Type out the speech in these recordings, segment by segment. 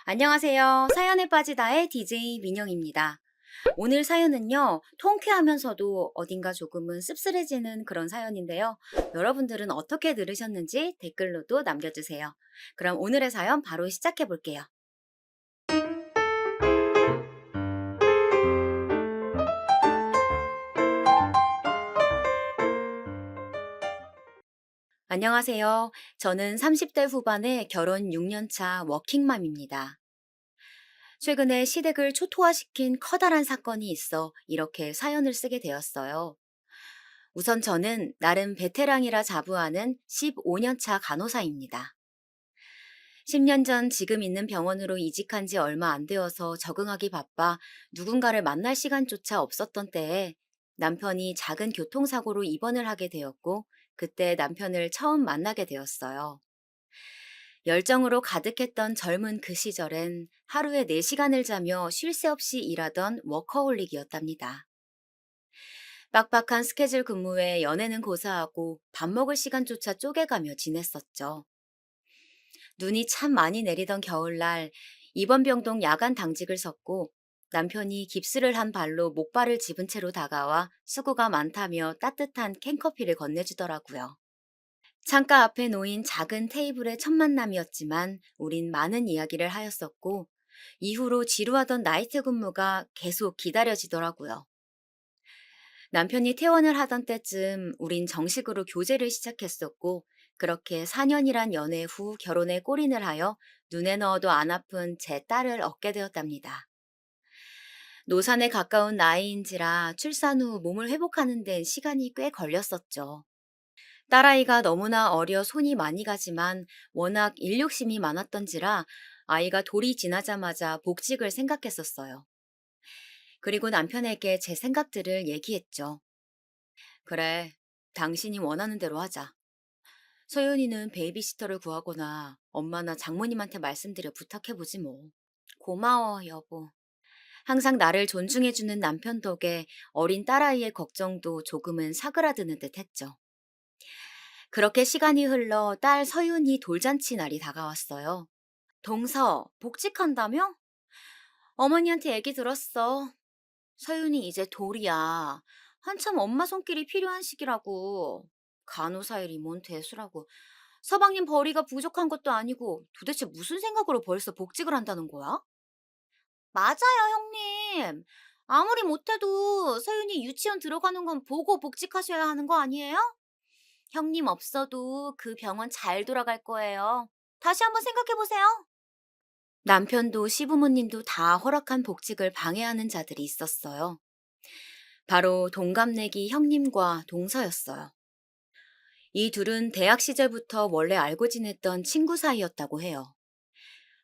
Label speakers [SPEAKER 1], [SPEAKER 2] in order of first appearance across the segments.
[SPEAKER 1] 안녕하세요. 사연에 빠지다의 DJ 민영입니다. 오늘 사연은요, 통쾌하면서도 어딘가 조금은 씁쓸해지는 그런 사연인데요. 여러분들은 어떻게 들으셨는지 댓글로도 남겨주세요. 그럼 오늘의 사연 바로 시작해 볼게요. 안녕하세요. 저는 30대 후반의 결혼 6년 차 워킹맘입니다. 최근에 시댁을 초토화시킨 커다란 사건이 있어 이렇게 사연을 쓰게 되었어요. 우선 저는 나름 베테랑이라 자부하는 15년 차 간호사입니다. 10년 전 지금 있는 병원으로 이직한 지 얼마 안 되어서 적응하기 바빠 누군가를 만날 시간조차 없었던 때에 남편이 작은 교통사고로 입원을 하게 되었고, 그때 남편을 처음 만나게 되었어요. 열정으로 가득했던 젊은 그 시절엔 하루에 4시간을 자며 쉴 새 없이 일하던 워커홀릭이었답니다. 빡빡한 스케줄 근무에 연애는 고사하고 밥 먹을 시간조차 쪼개가며 지냈었죠. 눈이 참 많이 내리던 겨울날 입원병동 야간 당직을 섰고, 남편이 깁스를 한 발로 목발을 집은 채로 다가와 수고가 많다며 따뜻한 캔커피를 건네주더라고요. 창가 앞에 놓인 작은 테이블의 첫 만남이었지만 우린 많은 이야기를 하였었고, 이후로 지루하던 나이트 근무가 계속 기다려지더라고요. 남편이 퇴원을 하던 때쯤 우린 정식으로 교제를 시작했었고, 그렇게 4년이란 연애 후 결혼에 골인을 하여 눈에 넣어도 안 아픈 제 딸을 얻게 되었답니다. 노산에 가까운 나이인지라 출산 후 몸을 회복하는 데는 시간이 꽤 걸렸었죠. 딸아이가 너무나 어려 손이 많이 가지만 워낙 일욕심이 많았던지라 아이가 돌이 지나자마자 복직을 생각했었어요. 그리고 남편에게 제 생각들을 얘기했죠. 그래, 당신이 원하는 대로 하자. 소연이는 베이비시터를 구하거나 엄마나 장모님한테 말씀드려 부탁해보지 뭐. 고마워, 여보. 항상 나를 존중해주는 남편 덕에 어린 딸아이의 걱정도 조금은 사그라드는 듯 했죠. 그렇게 시간이 흘러 딸 서윤이 돌잔치 날이 다가왔어요. 동서, 복직한다며? 어머니한테 얘기 들었어. 서윤이 이제 돌이야. 한참 엄마 손길이 필요한 시기라고. 간호사 일이 뭔 대수라고. 서방님 벌이가 부족한 것도 아니고 도대체 무슨 생각으로 벌써 복직을 한다는 거야? 맞아요, 형님. 아무리 못해도 서윤이 유치원 들어가는 건 보고 복직하셔야 하는 거 아니에요? 형님 없어도 그 병원 잘 돌아갈 거예요. 다시 한번 생각해 보세요. 남편도 시부모님도 다 허락한 복직을 방해하는 자들이 있었어요. 바로 동갑내기 형님과 동서였어요. 이 둘은 대학 시절부터 원래 알고 지냈던 친구 사이였다고 해요.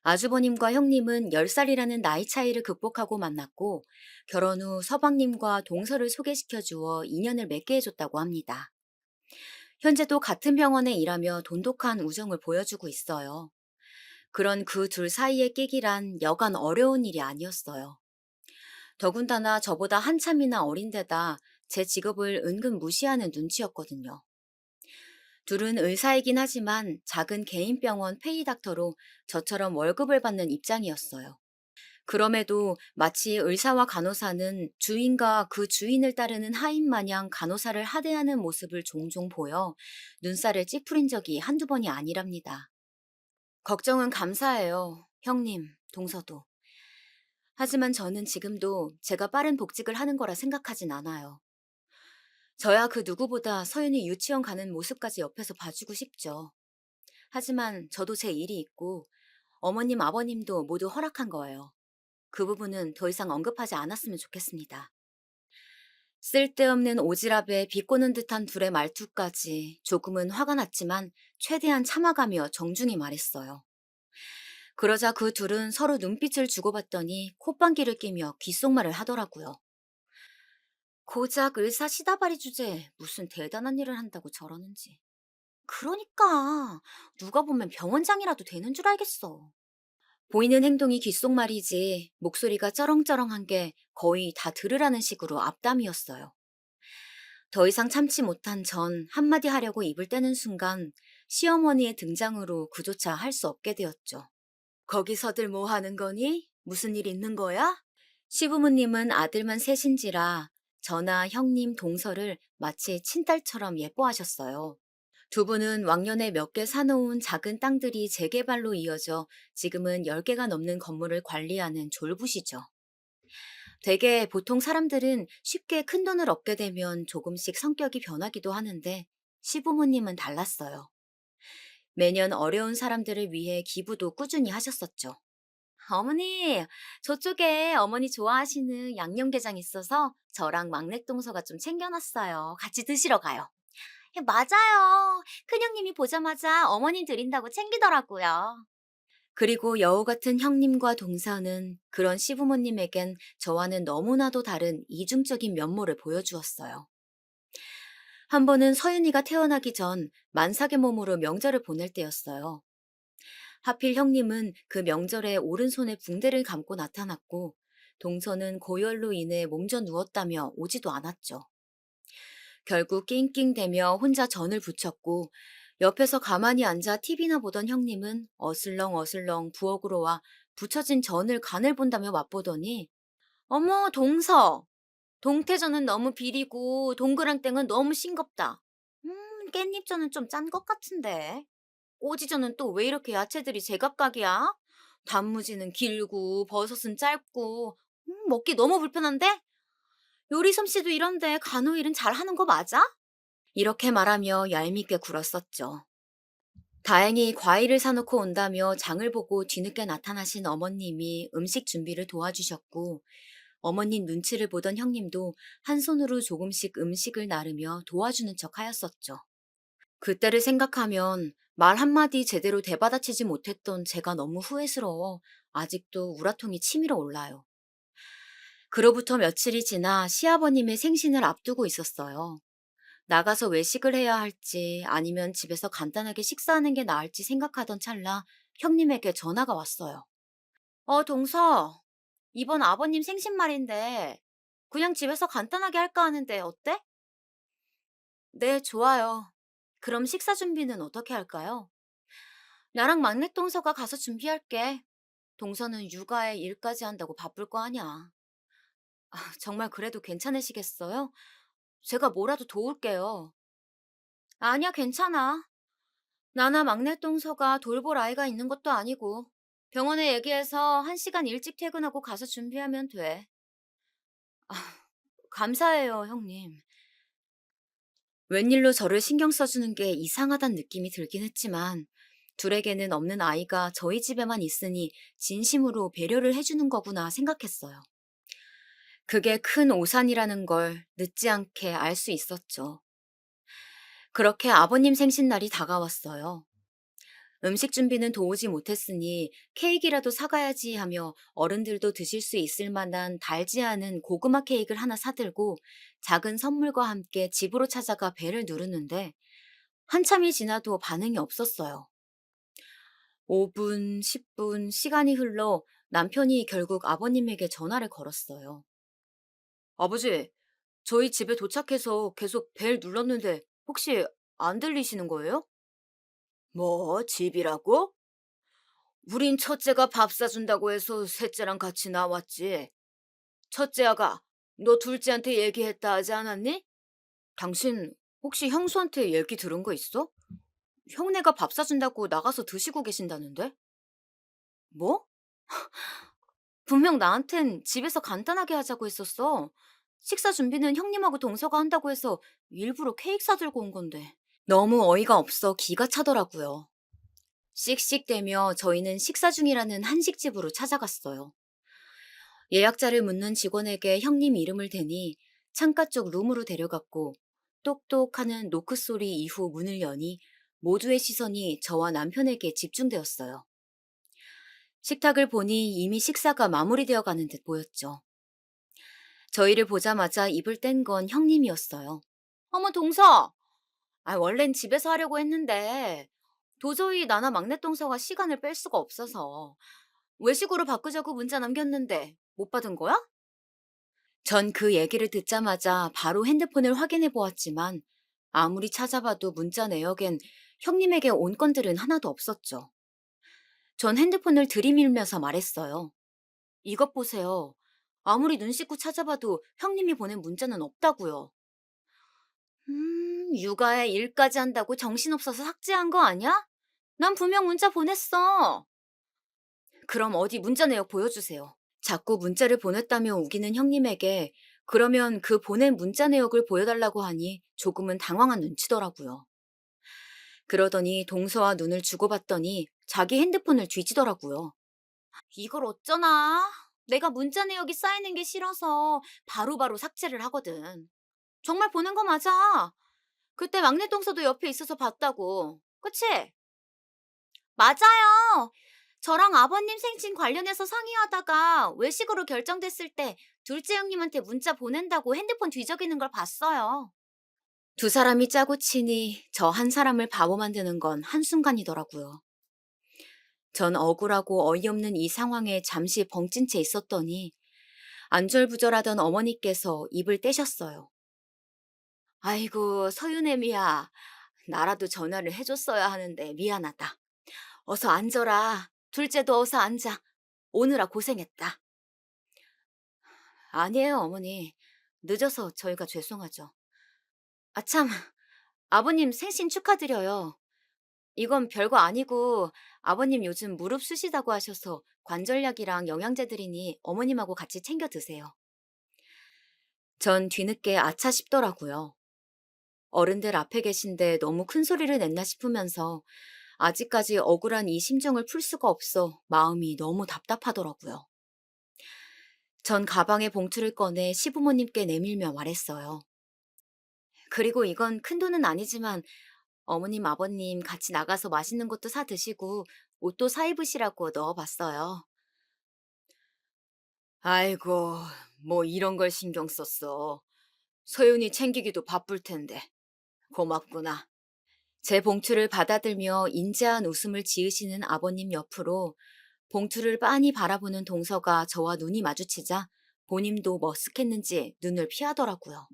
[SPEAKER 1] 아주버님과 형님은 10살이라는 나이 차이를 극복하고 만났고, 결혼 후 서방님과 동서를 소개시켜 주어 인연을 맺게 해줬다고 합니다. 현재도 같은 병원에 일하며 돈독한 우정을 보여주고 있어요. 그런 그 둘 사이에 끼기란 여간 어려운 일이 아니었어요. 더군다나 저보다 한참이나 어린데다 제 직업을 은근 무시하는 눈치였거든요. 둘은 의사이긴 하지만 작은 개인 병원 페이닥터로 저처럼 월급을 받는 입장이었어요. 그럼에도 마치 의사와 간호사는 주인과 그 주인을 따르는 하인 마냥 간호사를 하대하는 모습을 종종 보여 눈살을 찌푸린 적이 한두 번이 아니랍니다. 걱정은 감사해요, 형님, 동서도. 하지만 저는 지금도 제가 빠른 복직을 하는 거라 생각하진 않아요. 저야 그 누구보다 서윤이 유치원 가는 모습까지 옆에서 봐주고 싶죠. 하지만 저도 제 일이 있고 어머님, 아버님도 모두 허락한 거예요. 그 부분은 더 이상 언급하지 않았으면 좋겠습니다. 쓸데없는 오지랖에 비꼬는 듯한 둘의 말투까지 조금은 화가 났지만 최대한 참아가며 정중히 말했어요. 그러자 그 둘은 서로 눈빛을 주고받더니 콧방귀를 뀌며 귓속말을 하더라고요. 고작 의사 시다바리 주제에 무슨 대단한 일을 한다고 저러는지. 그러니까 누가 보면 병원장이라도 되는 줄 알겠어. 보이는 행동이 귓속말이지 목소리가 쩌렁쩌렁한 게 거의 다 들으라는 식으로 앞담이었어요. 더 이상 참지 못한 전 한마디 하려고 입을 떼는 순간 시어머니의 등장으로 그조차 할 수 없게 되었죠. 거기서들 뭐 하는 거니? 무슨 일 있는 거야? 시부모님은 아들만 셋인지라 저나 형님 동서를 마치 친딸처럼 예뻐하셨어요. 두 분은 왕년에 몇 개 사놓은 작은 땅들이 재개발로 이어져 지금은 10개가 넘는 건물을 관리하는 졸부시죠. 되게 보통 사람들은 쉽게 큰 돈을 얻게 되면 조금씩 성격이 변하기도 하는데 시부모님은 달랐어요. 매년 어려운 사람들을 위해 기부도 꾸준히 하셨었죠. 어머니, 저쪽에 어머니 좋아하시는 양념게장 있어서 저랑 막내 동서가 좀 챙겨놨어요. 같이 드시러 가요. 맞아요. 큰형님이 보자마자 어머님 드린다고 챙기더라고요. 그리고 여우 같은 형님과 동서는 그런 시부모님에겐 저와는 너무나도 다른 이중적인 면모를 보여주었어요. 한 번은 서윤이가 태어나기 전 만삭의 몸으로 명절을 보낼 때였어요. 하필 형님은 그 명절에 오른손에 붕대를 감고 나타났고 동서는 고열로 인해 몸져 누웠다며 오지도 않았죠. 결국 낑낑대며 혼자 전을 부쳤고 옆에서 가만히 앉아 TV나 보던 형님은 어슬렁어슬렁 부엌으로 와 부쳐진 전을 간을 본다며 맛보더니 어머 동서 동태전은 너무 비리고 동그랑땡은 너무 싱겁다. 깻잎전은 좀 짠 것 같은데. 꼬지전은 또 왜 이렇게 야채들이 제각각이야? 단무지는 길고 버섯은 짧고 먹기 너무 불편한데? 요리 솜씨도 이런데 간호일은 잘하는 거 맞아? 이렇게 말하며 얄밉게 굴었었죠. 다행히 과일을 사놓고 온다며 장을 보고 뒤늦게 나타나신 어머님이 음식 준비를 도와주셨고 어머님 눈치를 보던 형님도 한 손으로 조금씩 음식을 나르며 도와주는 척 하였었죠. 그때를 생각하면 말 한마디 제대로 대받아치지 못했던 제가 너무 후회스러워 아직도 우라통이 치밀어 올라요. 그로부터 며칠이 지나 시아버님의 생신을 앞두고 있었어요. 나가서 외식을 해야 할지 아니면 집에서 간단하게 식사하는 게 나을지 생각하던 찰나 형님에게 전화가 왔어요. 동서, 이번 아버님 생신말인데 그냥 집에서 간단하게 할까 하는데 어때? 네, 좋아요. 그럼 식사 준비는 어떻게 할까요? 나랑 막내 동서가 가서 준비할게. 동서는 육아에 일까지 한다고 바쁠 거 아냐. 정말 그래도 괜찮으시겠어요? 제가 뭐라도 도울게요. 아니야, 괜찮아. 나나 막내 동서가 돌볼 아이가 있는 것도 아니고 병원에 얘기해서 1시간 일찍 퇴근하고 가서 준비하면 돼. 아, 감사해요, 형님. 웬일로 저를 신경 써주는 게 이상하단 느낌이 들긴 했지만 둘에게는 없는 아이가 저희 집에만 있으니 진심으로 배려를 해주는 거구나 생각했어요. 그게 큰 오산이라는 걸 늦지 않게 알 수 있었죠. 그렇게 아버님 생신날이 다가왔어요. 음식 준비는 도우지 못했으니 케이크라도 사가야지 하며 어른들도 드실 수 있을 만한 달지 않은 고구마 케이크를 하나 사들고 작은 선물과 함께 집으로 찾아가 벨을 누르는데 한참이 지나도 반응이 없었어요. 5분, 10분 시간이 흘러 남편이 결국 아버님에게 전화를 걸었어요. 아버지, 저희 집에 도착해서 계속 벨 눌렀는데 혹시 안 들리시는 거예요? 뭐, 집이라고? 우린 첫째가 밥 사준다고 해서 셋째랑 같이 나왔지. 첫째 아가, 너 둘째한테 얘기했다 하지 않았니? 당신 혹시 형수한테 얘기 들은 거 있어? 형네가 밥 사준다고 나가서 드시고 계신다는데? 뭐? 분명 나한텐 집에서 간단하게 하자고 했었어. 식사 준비는 형님하고 동서가 한다고 해서 일부러 케이크 사들고 온 건데. 너무 어이가 없어 기가 차더라고요. 씩씩대며 저희는 식사 중이라는 한식집으로 찾아갔어요. 예약자를 묻는 직원에게 형님 이름을 대니 창가 쪽 룸으로 데려갔고 똑똑 하는 노크 소리 이후 문을 여니 모두의 시선이 저와 남편에게 집중되었어요. 식탁을 보니 이미 식사가 마무리되어 가는 듯 보였죠. 저희를 보자마자 입을 뗀 건 형님이었어요. 어머, 동서! 원래는 집에서 하려고 했는데 도저히 나나 막내 동서가 시간을 뺄 수가 없어서 외식으로 바꾸자고 문자 남겼는데 못 받은 거야? 전 그 얘기를 듣자마자 바로 핸드폰을 확인해 보았지만 아무리 찾아봐도 문자 내역엔 형님에게 온 건들은 하나도 없었죠. 전 핸드폰을 들이밀면서 말했어요. 이것 보세요. 아무리 눈 씻고 찾아봐도 형님이 보낸 문자는 없다고요. 육아에 일까지 한다고 정신없어서 삭제한 거 아니야? 난 분명 문자 보냈어. 그럼 어디 문자 내역 보여주세요. 자꾸 문자를 보냈다며 우기는 형님에게 그러면 그 보낸 문자 내역을 보여달라고 하니 조금은 당황한 눈치더라고요. 그러더니 동서와 눈을 주고받더니 자기 핸드폰을 뒤지더라고요. 이걸 어쩌나? 내가 문자 내역이 쌓이는 게 싫어서 바로바로 삭제를 하거든. 정말 보낸 거 맞아. 그때 막내 동서도 옆에 있어서 봤다고. 그치? 맞아요. 저랑 아버님 생신 관련해서 상의하다가 외식으로 결정됐을 때 둘째 형님한테 문자 보낸다고 핸드폰 뒤적이는 걸 봤어요. 두 사람이 짜고 치니 저 한 사람을 바보 만드는 건 한순간이더라고요. 전 억울하고 어이없는 이 상황에 잠시 벙찐 채 있었더니 안절부절하던 어머니께서 입을 떼셨어요. 아이고, 서윤애미야. 나라도 전화를 해줬어야 하는데 미안하다. 어서 앉아라. 둘째도 어서 앉아. 오느라 고생했다. 아니에요, 어머니. 늦어서 저희가 죄송하죠. 아참, 아버님 생신 축하드려요. 이건 별거 아니고 아버님 요즘 무릎 쑤시다고 하셔서 관절약이랑 영양제 드리니 어머님하고 같이 챙겨 드세요. 전 뒤늦게 아차 싶더라고요. 어른들 앞에 계신데 너무 큰 소리를 냈나 싶으면서 아직까지 억울한 이 심정을 풀 수가 없어 마음이 너무 답답하더라고요. 전 가방에 봉투를 꺼내 시부모님께 내밀며 말했어요. 그리고 이건 큰 돈은 아니지만 어머님, 아버님 같이 나가서 맛있는 것도 사 드시고 옷도 사 입으시라고 넣어봤어요. 아이고, 뭐 이런 걸 신경 썼어. 소윤이 챙기기도 바쁠 텐데. 고맙구나. 제 봉투를 받아들며 인자한 웃음을 지으시는 아버님 옆으로 봉투를 빤히 바라보는 동서가 저와 눈이 마주치자 본인도 머쓱했는지 눈을 피하더라고요.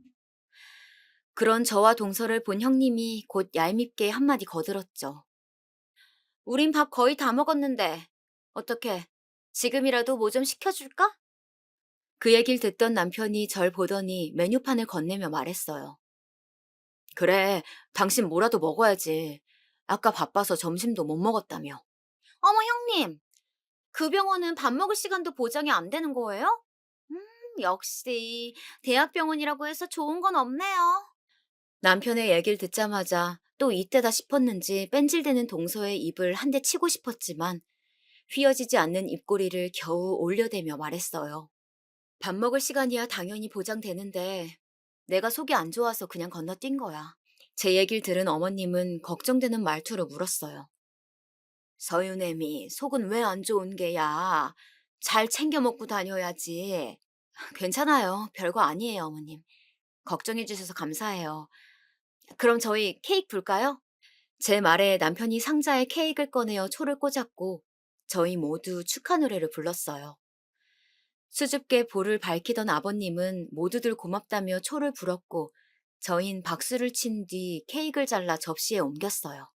[SPEAKER 1] 그런 저와 동서를 본 형님이 곧 얄밉게 한마디 거들었죠. 우린 밥 거의 다 먹었는데 어떻게 지금이라도 뭐 좀 시켜줄까? 그 얘기를 듣던 남편이 절 보더니 메뉴판을 건네며 말했어요. 그래, 당신 뭐라도 먹어야지. 아까 바빠서 점심도 못 먹었다며. 어머, 형님, 그 병원은 밥 먹을 시간도 보장이 안 되는 거예요? 역시 대학병원이라고 해서 좋은 건 없네요. 남편의 얘기를 듣자마자 또 이때다 싶었는지 뺀질대는 동서의 입을 한 대 치고 싶었지만 휘어지지 않는 입꼬리를 겨우 올려대며 말했어요. 밥 먹을 시간이야 당연히 보장되는데 내가 속이 안 좋아서 그냥 건너뛴 거야. 제 얘기를 들은 어머님은 걱정되는 말투로 물었어요. 서윤애미, 속은 왜 안 좋은 게야? 잘 챙겨 먹고 다녀야지. 괜찮아요. 별거 아니에요, 어머님. 걱정해 주셔서 감사해요. 그럼 저희 케이크 불까요? 제 말에 남편이 상자에 케이크를 꺼내어 초를 꽂았고 저희 모두 축하 노래를 불렀어요. 수줍게 볼을 밝히던 아버님은 모두들 고맙다며 초를 불었고 저흰 박수를 친 뒤 케이크를 잘라 접시에 옮겼어요.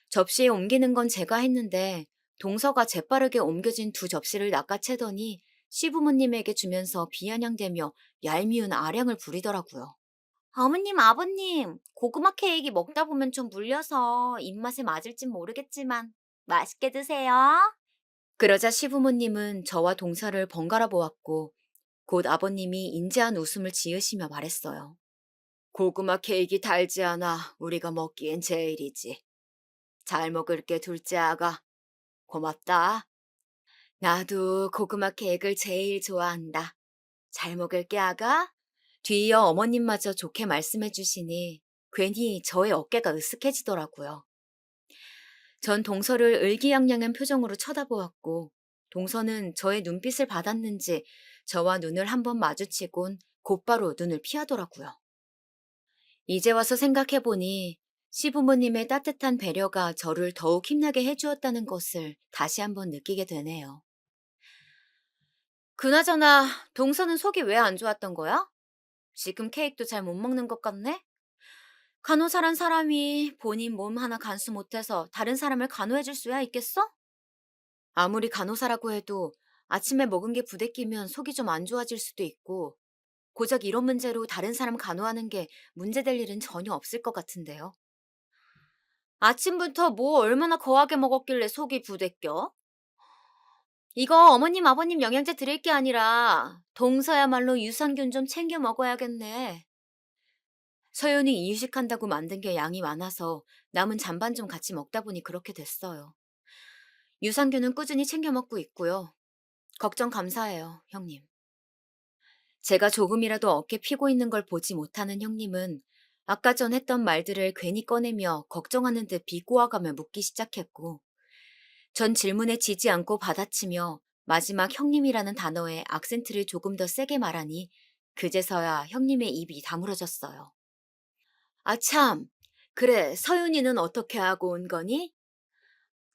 [SPEAKER 1] 접시에 옮기는 건 제가 했는데 동서가 재빠르게 옮겨진 두 접시를 낚아채더니 시부모님에게 주면서 비아냥대며 얄미운 아량을 부리더라고요. 어머님, 아버님, 고구마 케이크 먹다 보면 좀 물려서 입맛에 맞을진 모르겠지만 맛있게 드세요. 그러자 시부모님은 저와 동서를 번갈아 보았고 곧 아버님이 인자한 웃음을 지으시며 말했어요. 고구마 케이크 달지 않아 우리가 먹기엔 제일이지. 잘 먹을게 둘째 아가. 고맙다. 나도 고구마 케이크를 제일 좋아한다. 잘 먹을게 아가. 뒤이어 어머님마저 좋게 말씀해 주시니 괜히 저의 어깨가 으쓱해지더라고요. 전 동서를 의기양양한 표정으로 쳐다보았고 동서는 저의 눈빛을 받았는지 저와 눈을 한번 마주치곤 곧바로 눈을 피하더라고요. 이제 와서 생각해보니 시부모님의 따뜻한 배려가 저를 더욱 힘나게 해주었다는 것을 다시 한번 느끼게 되네요. 그나저나 동서는 속이 왜 안 좋았던 거야? 지금 케이크도 잘 못 먹는 것 같네? 간호사란 사람이 본인 몸 하나 간수 못해서 다른 사람을 간호해줄 수야 있겠어? 아무리 간호사라고 해도 아침에 먹은 게 부대끼면 속이 좀 안 좋아질 수도 있고, 고작 이런 문제로 다른 사람 간호하는 게 문제될 일은 전혀 없을 것 같은데요. 아침부터 뭐 얼마나 거하게 먹었길래 속이 부대껴? 이거 어머님, 아버님 영양제 드릴 게 아니라 동서야말로 유산균 좀 챙겨 먹어야겠네. 서연이 이유식한다고 만든 게 양이 많아서 남은 잔반 좀 같이 먹다 보니 그렇게 됐어요. 유산균은 꾸준히 챙겨 먹고 있고요. 걱정 감사해요, 형님. 제가 조금이라도 어깨 피고 있는 걸 보지 못하는 형님은 아까 전 했던 말들을 괜히 꺼내며 걱정하는 듯 비꼬아가며 묻기 시작했고, 전 질문에 지지 않고 받아치며 마지막 형님이라는 단어에 악센트를 조금 더 세게 말하니 그제서야 형님의 입이 다물어졌어요. 아 참, 그래 서윤이는 어떻게 하고 온 거니?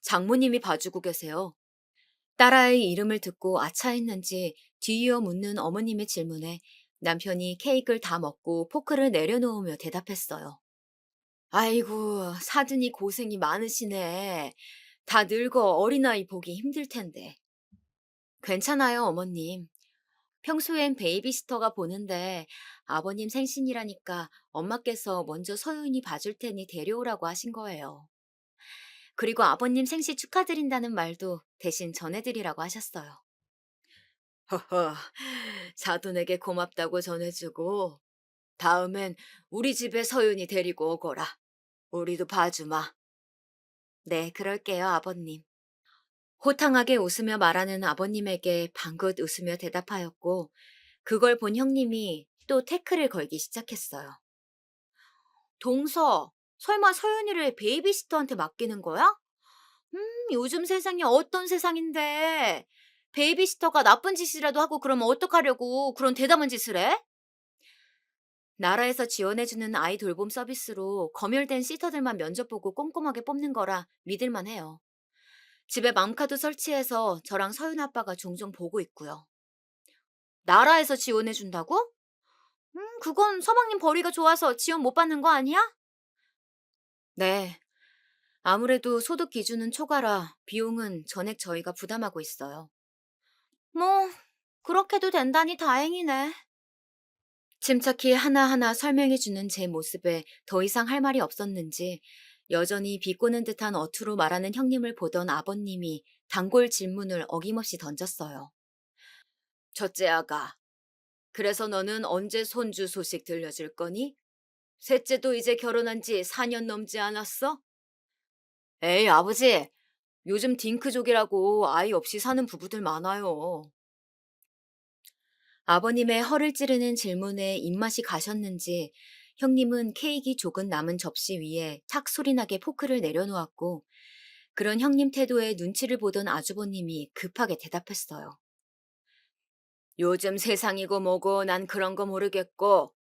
[SPEAKER 1] 장모님이 봐주고 계세요. 딸아이 이름을 듣고 아차했는지 뒤이어 묻는 어머님의 질문에 남편이 케이크를 다 먹고 포크를 내려놓으며 대답했어요. 아이고, 사돈이 고생이 많으시네. 다 늙어 어린아이 보기 힘들 텐데. 괜찮아요, 어머님. 평소엔 베이비시터가 보는데 아버님 생신이라니까 엄마께서 먼저 서윤이 봐줄 테니 데려오라고 하신 거예요. 그리고 아버님 생신 축하드린다는 말도 대신 전해드리라고 하셨어요. 허허, 사돈에게 고맙다고 전해주고 다음엔 우리 집에 서윤이 데리고 오거라. 우리도 봐주마. 네, 그럴게요, 아버님. 호탕하게 웃으며 말하는 아버님에게 방긋 웃으며 대답하였고, 그걸 본 형님이 또 태클을 걸기 시작했어요. 동서, 설마 서윤이를 베이비시터한테 맡기는 거야? 요즘 세상이 어떤 세상인데. 베이비시터가 나쁜 짓이라도 하고 그러면 어떡하려고 그런 대담한 짓을 해? 나라에서 지원해주는 아이 돌봄 서비스로 검열된 시터들만 면접 보고 꼼꼼하게 뽑는 거라 믿을만 해요. 집에 맘카드 설치해서 저랑 서윤 아빠가 종종 보고 있고요. 나라에서 지원해준다고? 그건 서방님 벌이가 좋아서 지원 못 받는 거 아니야? 네. 아무래도 소득 기준은 초과라 비용은 전액 저희가 부담하고 있어요. 뭐, 그렇게도 된다니 다행이네. 침착히 하나하나 설명해주는 제 모습에 더 이상 할 말이 없었는지 여전히 비꼬는 듯한 어투로 말하는 형님을 보던 아버님이 단골 질문을 어김없이 던졌어요. 첫째 아가, 그래서 너는 언제 손주 소식 들려줄 거니? 셋째도 이제 결혼한 지 4년 넘지 않았어? 에이, 아버지, 요즘 딩크족이라고 아이 없이 사는 부부들 많아요. 아버님의 허를 찌르는 질문에 입맛이 가셨는지 형님은 케이크 조금 남은 접시 위에 탁 소리나게 포크를 내려놓았고 그런 형님 태도에 눈치를 보던 아주버님이 급하게 대답했어요. 요즘 세상이고 뭐고 난 그런 거 모르겠고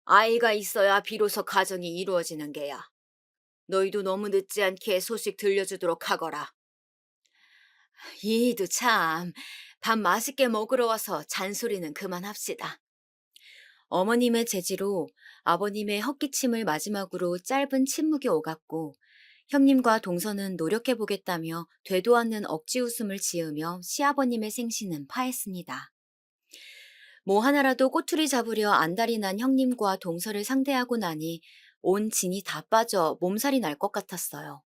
[SPEAKER 1] 아이가 있어야 비로소 가정이 이루어지는 게야. 너희도 너무 늦지 않게 소식 들려주도록 하거라. 이도 참, 밥 맛있게 먹으러 와서 잔소리는 그만합시다. 어머님의 제지로 아버님의 헛기침을 마지막으로 짧은 침묵이 오갔고 형님과 동서는 노력해보겠다며 되도 않는 억지 웃음을 지으며 시아버님의 생신은 파했습니다. 뭐 하나라도 꼬투리 잡으려 안달이 난 형님과 동서를 상대하고 나니 온 진이 다 빠져 몸살이 날 것 같았어요.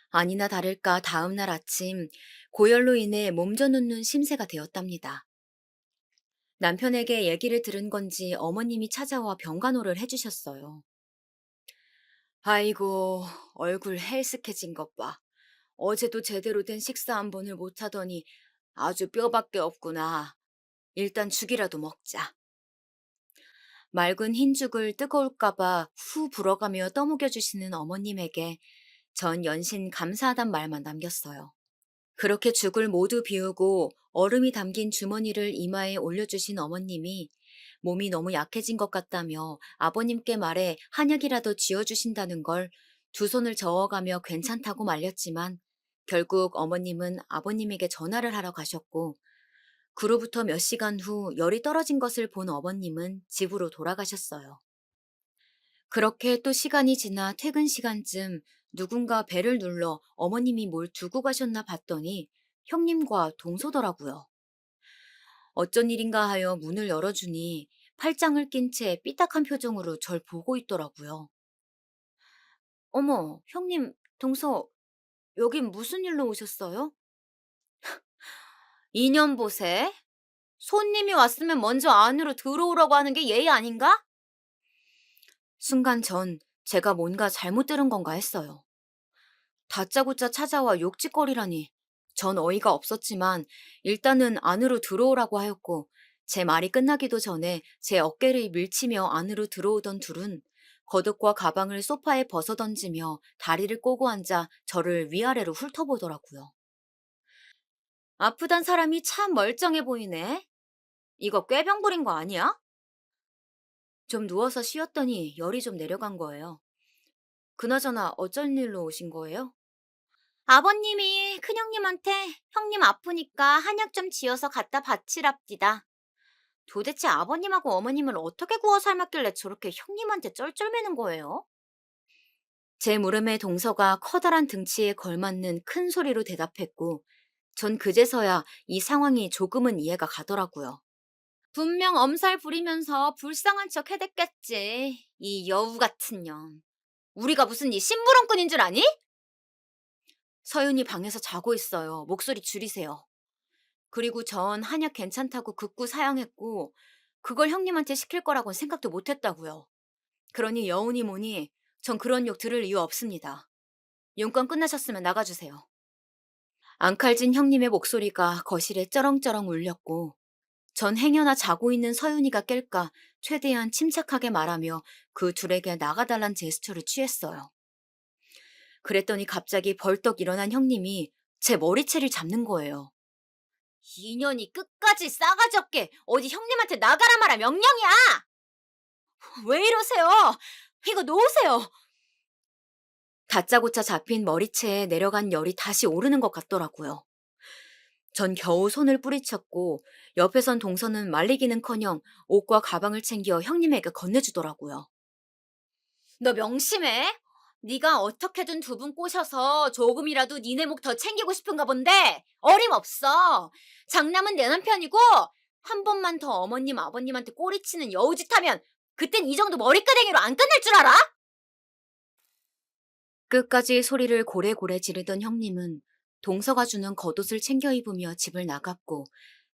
[SPEAKER 1] 아니나 다를까 다음 날 아침 고열로 인해 몸져 눕는 심세가 되었답니다. 남편에게 얘기를 들은 건지 어머님이 찾아와 병간호를 해주셨어요. 아이고, 얼굴 헬스케진 것 봐. 어제도 제대로 된 식사 한 번을 못하더니 아주 뼈밖에 없구나. 일단 죽이라도 먹자. 맑은 흰죽을 뜨거울까봐 후 불어가며 떠먹여주시는 어머님에게 전 연신 감사하단 말만 남겼어요. 그렇게 죽을 모두 비우고 얼음이 담긴 주머니를 이마에 올려주신 어머님이 몸이 너무 약해진 것 같다며 아버님께 말해 한약이라도 쥐어주신다는 걸 두 손을 저어가며 괜찮다고 말렸지만 결국 어머님은 아버님에게 전화를 하러 가셨고 그로부터 몇 시간 후 열이 떨어진 것을 본 어머님은 집으로 돌아가셨어요. 그렇게 또 시간이 지나 퇴근 시간쯤 누군가 배를 눌러 어머님이 뭘 두고 가셨나 봤더니 형님과 동서더라고요. 어쩐 일인가 하여 문을 열어주니 팔짱을 낀 채 삐딱한 표정으로 절 보고 있더라고요. 어머, 형님, 동서, 여긴 무슨 일로 오셨어요? 인연 보세? 손님이 왔으면 먼저 안으로 들어오라고 하는 게 예의 아닌가? 순간 전 제가 뭔가 잘못 들은 건가 했어요. 다짜고짜 찾아와 욕짓거리라니. 전 어이가 없었지만 일단은 안으로 들어오라고 하였고 제 말이 끝나기도 전에 제 어깨를 밀치며 안으로 들어오던 둘은 겉옷과 가방을 소파에 벗어던지며 다리를 꼬고 앉아 저를 위아래로 훑어보더라고요. 아프단 사람이 참 멀쩡해 보이네. 이거 꾀병 부린 거 아니야? 좀 누워서 쉬었더니 열이 좀 내려간 거예요. 그나저나 어쩐 일로 오신 거예요? 아버님이 큰형님한테 형님 아프니까 한약 좀 지어서 갖다 바치랍디다. 도대체 아버님하고 어머님을 어떻게 구워 삶았길래 저렇게 형님한테 쩔쩔매는 거예요? 제 물음에 동서가 커다란 등치에 걸맞는 큰 소리로 대답했고, 전 그제서야 이 상황이 조금은 이해가 가더라고요. 분명 엄살 부리면서 불쌍한 척 해댔겠지. 이 여우 같은 년. 우리가 무슨 이 심부름꾼인 줄 아니? 서윤이 방에서 자고 있어요. 목소리 줄이세요. 그리고 전 한약 괜찮다고 극구 사양했고 그걸 형님한테 시킬 거라고는 생각도 못 했다고요. 그러니 여운이 뭐니 전 그런 욕 들을 이유 없습니다. 용건 끝나셨으면 나가주세요. 앙칼진 형님의 목소리가 거실에 쩌렁쩌렁 울렸고 전 행여나 자고 있는 서윤이가 깰까 최대한 침착하게 말하며 그 둘에게 나가달란 제스처를 취했어요. 그랬더니 갑자기 벌떡 일어난 형님이 제 머리채를 잡는 거예요. 인연이 끝까지 싸가지 없게 어디 형님한테 나가라 마라 명령이야! 왜 이러세요? 이거 놓으세요. 다짜고짜 잡힌 머리채에 내려간 열이 다시 오르는 것 같더라고요. 전 겨우 손을 뿌리쳤고 옆에선 동서는 말리기는커녕 옷과 가방을 챙겨 형님에게 건네주더라고요. 너 명심해. 네가 어떻게든 두 분 꼬셔서 조금이라도 니네 목 더 챙기고 싶은가 본데 어림없어. 장남은 내 남편이고 한 번만 더 어머님 아버님한테 꼬리치는 여우짓 하면 그땐 이 정도 머리끄댕이로 안 끝날 줄 알아? 끝까지 소리를 고래고래 지르던 형님은 동서가 주는 겉옷을 챙겨 입으며 집을 나갔고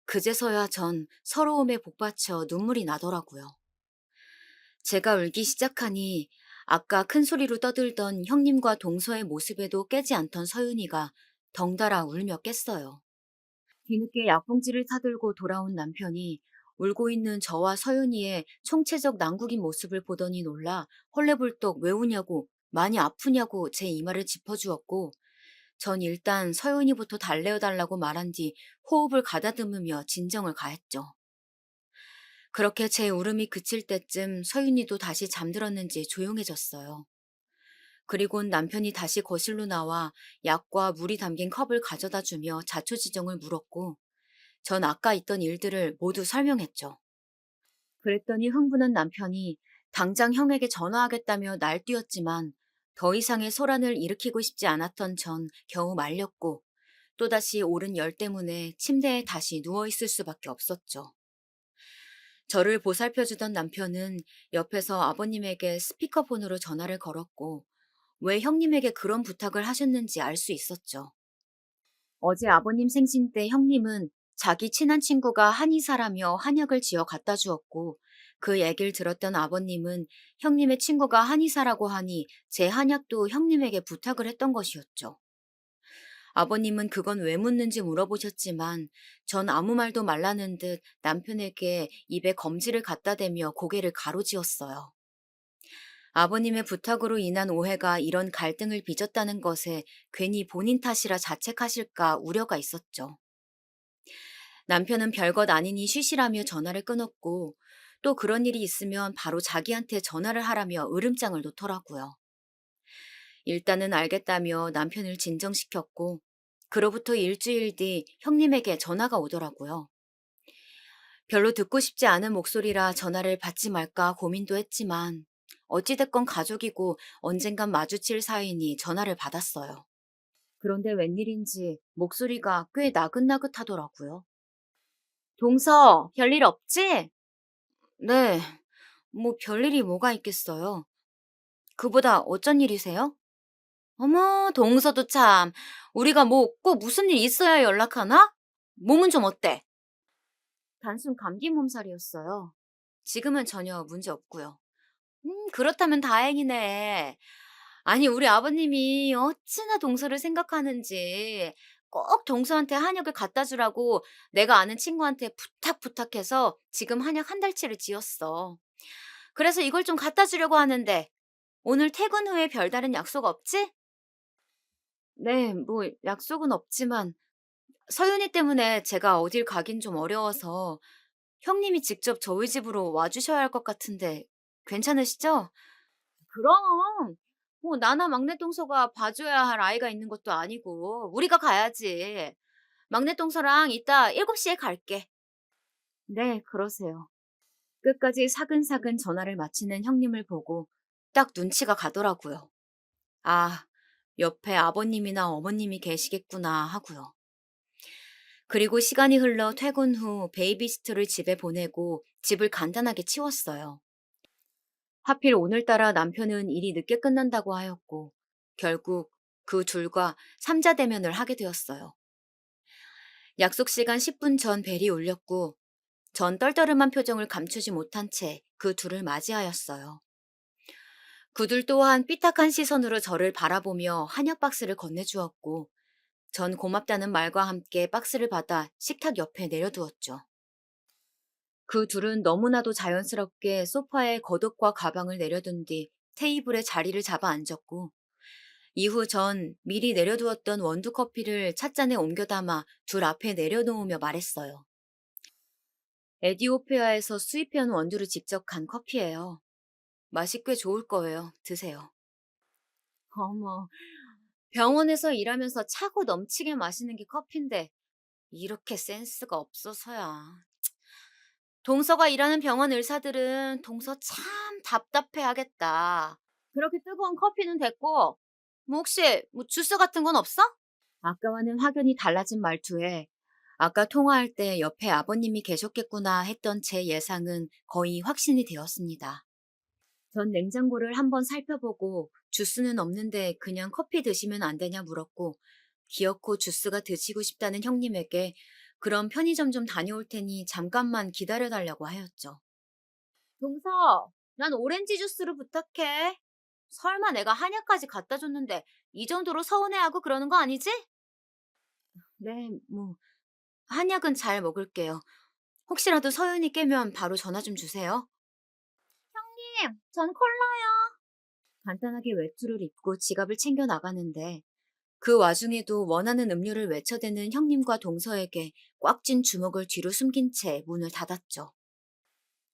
[SPEAKER 1] 그제서야 전 서러움에 복받쳐 눈물이 나더라고요. 제가 울기 시작하니 아까 큰 소리로 떠들던 형님과 동서의 모습에도 깨지 않던 서윤이가 덩달아 울며 깼어요. 뒤늦게 약봉지를 사들고 돌아온 남편이 울고 있는 저와 서윤이의 총체적 난국인 모습을 보더니 놀라 헐레벌떡 왜 우냐고 많이 아프냐고 제 이마를 짚어주었고 전 일단 서윤이부터 달래어달라고 말한 뒤 호흡을 가다듬으며 진정을 가했죠. 그렇게 제 울음이 그칠 때쯤 서윤이도 다시 잠들었는지 조용해졌어요. 그리곤 남편이 다시 거실로 나와 약과 물이 담긴 컵을 가져다 주며 자초지종을 물었고 전 아까 있던 일들을 모두 설명했죠. 그랬더니 흥분한 남편이 당장 형에게 전화하겠다며 날뛰었지만 더 이상의 소란을 일으키고 싶지 않았던 전 겨우 말렸고 또다시 오른 열 때문에 침대에 다시 누워있을 수밖에 없었죠. 저를 보살펴주던 남편은 옆에서 아버님에게 스피커폰으로 전화를 걸었고 왜 형님에게 그런 부탁을 하셨는지 알 수 있었죠. 어제 아버님 생신 때 형님은 자기 친한 친구가 한의사라며 한약을 지어 갖다 주었고 그 얘기를 들었던 아버님은 형님의 친구가 한의사라고 하니 제 한약도 형님에게 부탁을 했던 것이었죠. 아버님은 그건 왜 묻는지 물어보셨지만 전 아무 말도 말라는 듯 남편에게 입에 검지를 갖다 대며 고개를 가로지었어요. 아버님의 부탁으로 인한 오해가 이런 갈등을 빚었다는 것에 괜히 본인 탓이라 자책하실까 우려가 있었죠. 남편은 별것 아니니 쉬쉬라며 전화를 끊었고 또 그런 일이 있으면 바로 자기한테 전화를 하라며 으름장을 놓더라고요. 일단은 알겠다며 남편을 진정시켰고 그로부터 일주일 뒤 형님에게 전화가 오더라고요. 별로 듣고 싶지 않은 목소리라 전화를 받지 말까 고민도 했지만 어찌됐건 가족이고 언젠간 마주칠 사이니 전화를 받았어요. 그런데 웬일인지 목소리가 꽤 나긋나긋하더라고요. 동서, 별일 없지? 네, 뭐 별일이 뭐가 있겠어요. 그보다 어쩐 일이세요? 어머, 동서도 참. 우리가 뭐 꼭 무슨 일 있어야 연락하나? 몸은 좀 어때? 단순 감기 몸살이었어요. 지금은 전혀 문제 없고요. 그렇다면 다행이네. 아니, 우리 아버님이 어찌나 동서를 생각하는지 꼭 동서한테 한약을 갖다 주라고 내가 아는 친구한테 부탁해서 지금 한약 한 달치를 지었어. 그래서 이걸 좀 갖다 주려고 하는데 오늘 퇴근 후에 별다른 약속 없지? 네, 뭐 약속은 없지만 서윤이 때문에 제가 어딜 가긴 좀 어려워서 형님이 직접 저희 집으로 와주셔야 할 것 같은데 괜찮으시죠? 그럼 뭐 나나 막내 동서가 봐줘야 할 아이가 있는 것도 아니고 우리가 가야지. 막내 동서랑 이따 7시에 갈게. 네, 그러세요. 끝까지 사근사근 전화를 마치는 형님을 보고 딱 눈치가 가더라고요. 아, 옆에 아버님이나 어머님이 계시겠구나 하고요. 그리고 시간이 흘러 퇴근 후 베이비시터를 집에 보내고 집을 간단하게 치웠어요. 하필 오늘따라 남편은 일이 늦게 끝난다고 하였고, 결국 그 둘과 삼자대면을 하게 되었어요. 약속 시간 10분 전 벨이 울렸고, 전 떨떠름한 표정을 감추지 못한 채 그 둘을 맞이하였어요. 그들 또한 삐딱한 시선으로 저를 바라보며 한약 박스를 건네주었고, 전 고맙다는 말과 함께 박스를 받아 식탁 옆에 내려두었죠. 그 둘은 너무나도 자연스럽게 소파에 겉옷과 가방을 내려둔 뒤 테이블에 자리를 잡아 앉았고, 이후 전 미리 내려두었던 원두 커피를 찻잔에 옮겨 담아 둘 앞에 내려놓으며 말했어요. 에디오피아에서 수입해온 원두를 직접 간 커피예요. 맛이 꽤 좋을 거예요. 드세요. 어머, 병원에서 일하면서 차고 넘치게 마시는 게 커피인데 이렇게 센스가 없어서야. 동서가 일하는 병원 의사들은 동서 참 답답해 하겠다. 그렇게 뜨거운 커피는 됐고, 뭐 혹시 뭐 주스 같은 건 없어? 아까와는 확연히 달라진 말투에 아까 통화할 때 옆에 아버님이 계셨겠구나 했던 제 예상은 거의 확신이 되었습니다. 전 냉장고를 한번 살펴보고 주스는 없는데 그냥 커피 드시면 안 되냐 물었고 기어코 주스가 드시고 싶다는 형님에게 그럼 편의점 좀 다녀올 테니 잠깐만 기다려달라고 하였죠. 동서, 난 오렌지 주스를 부탁해. 설마 내가 한약까지 갖다 줬는데 이 정도로 서운해하고 그러는 거 아니지? 네, 뭐 한약은 잘 먹을게요. 혹시라도 서윤이 깨면 바로 전화 좀 주세요. 형님, 전 콜라요. 간단하게 외투를 입고 지갑을 챙겨 나가는데 그 와중에도 원하는 음료를 외쳐대는 형님과 동서에게 꽉 쥔 주먹을 뒤로 숨긴 채 문을 닫았죠.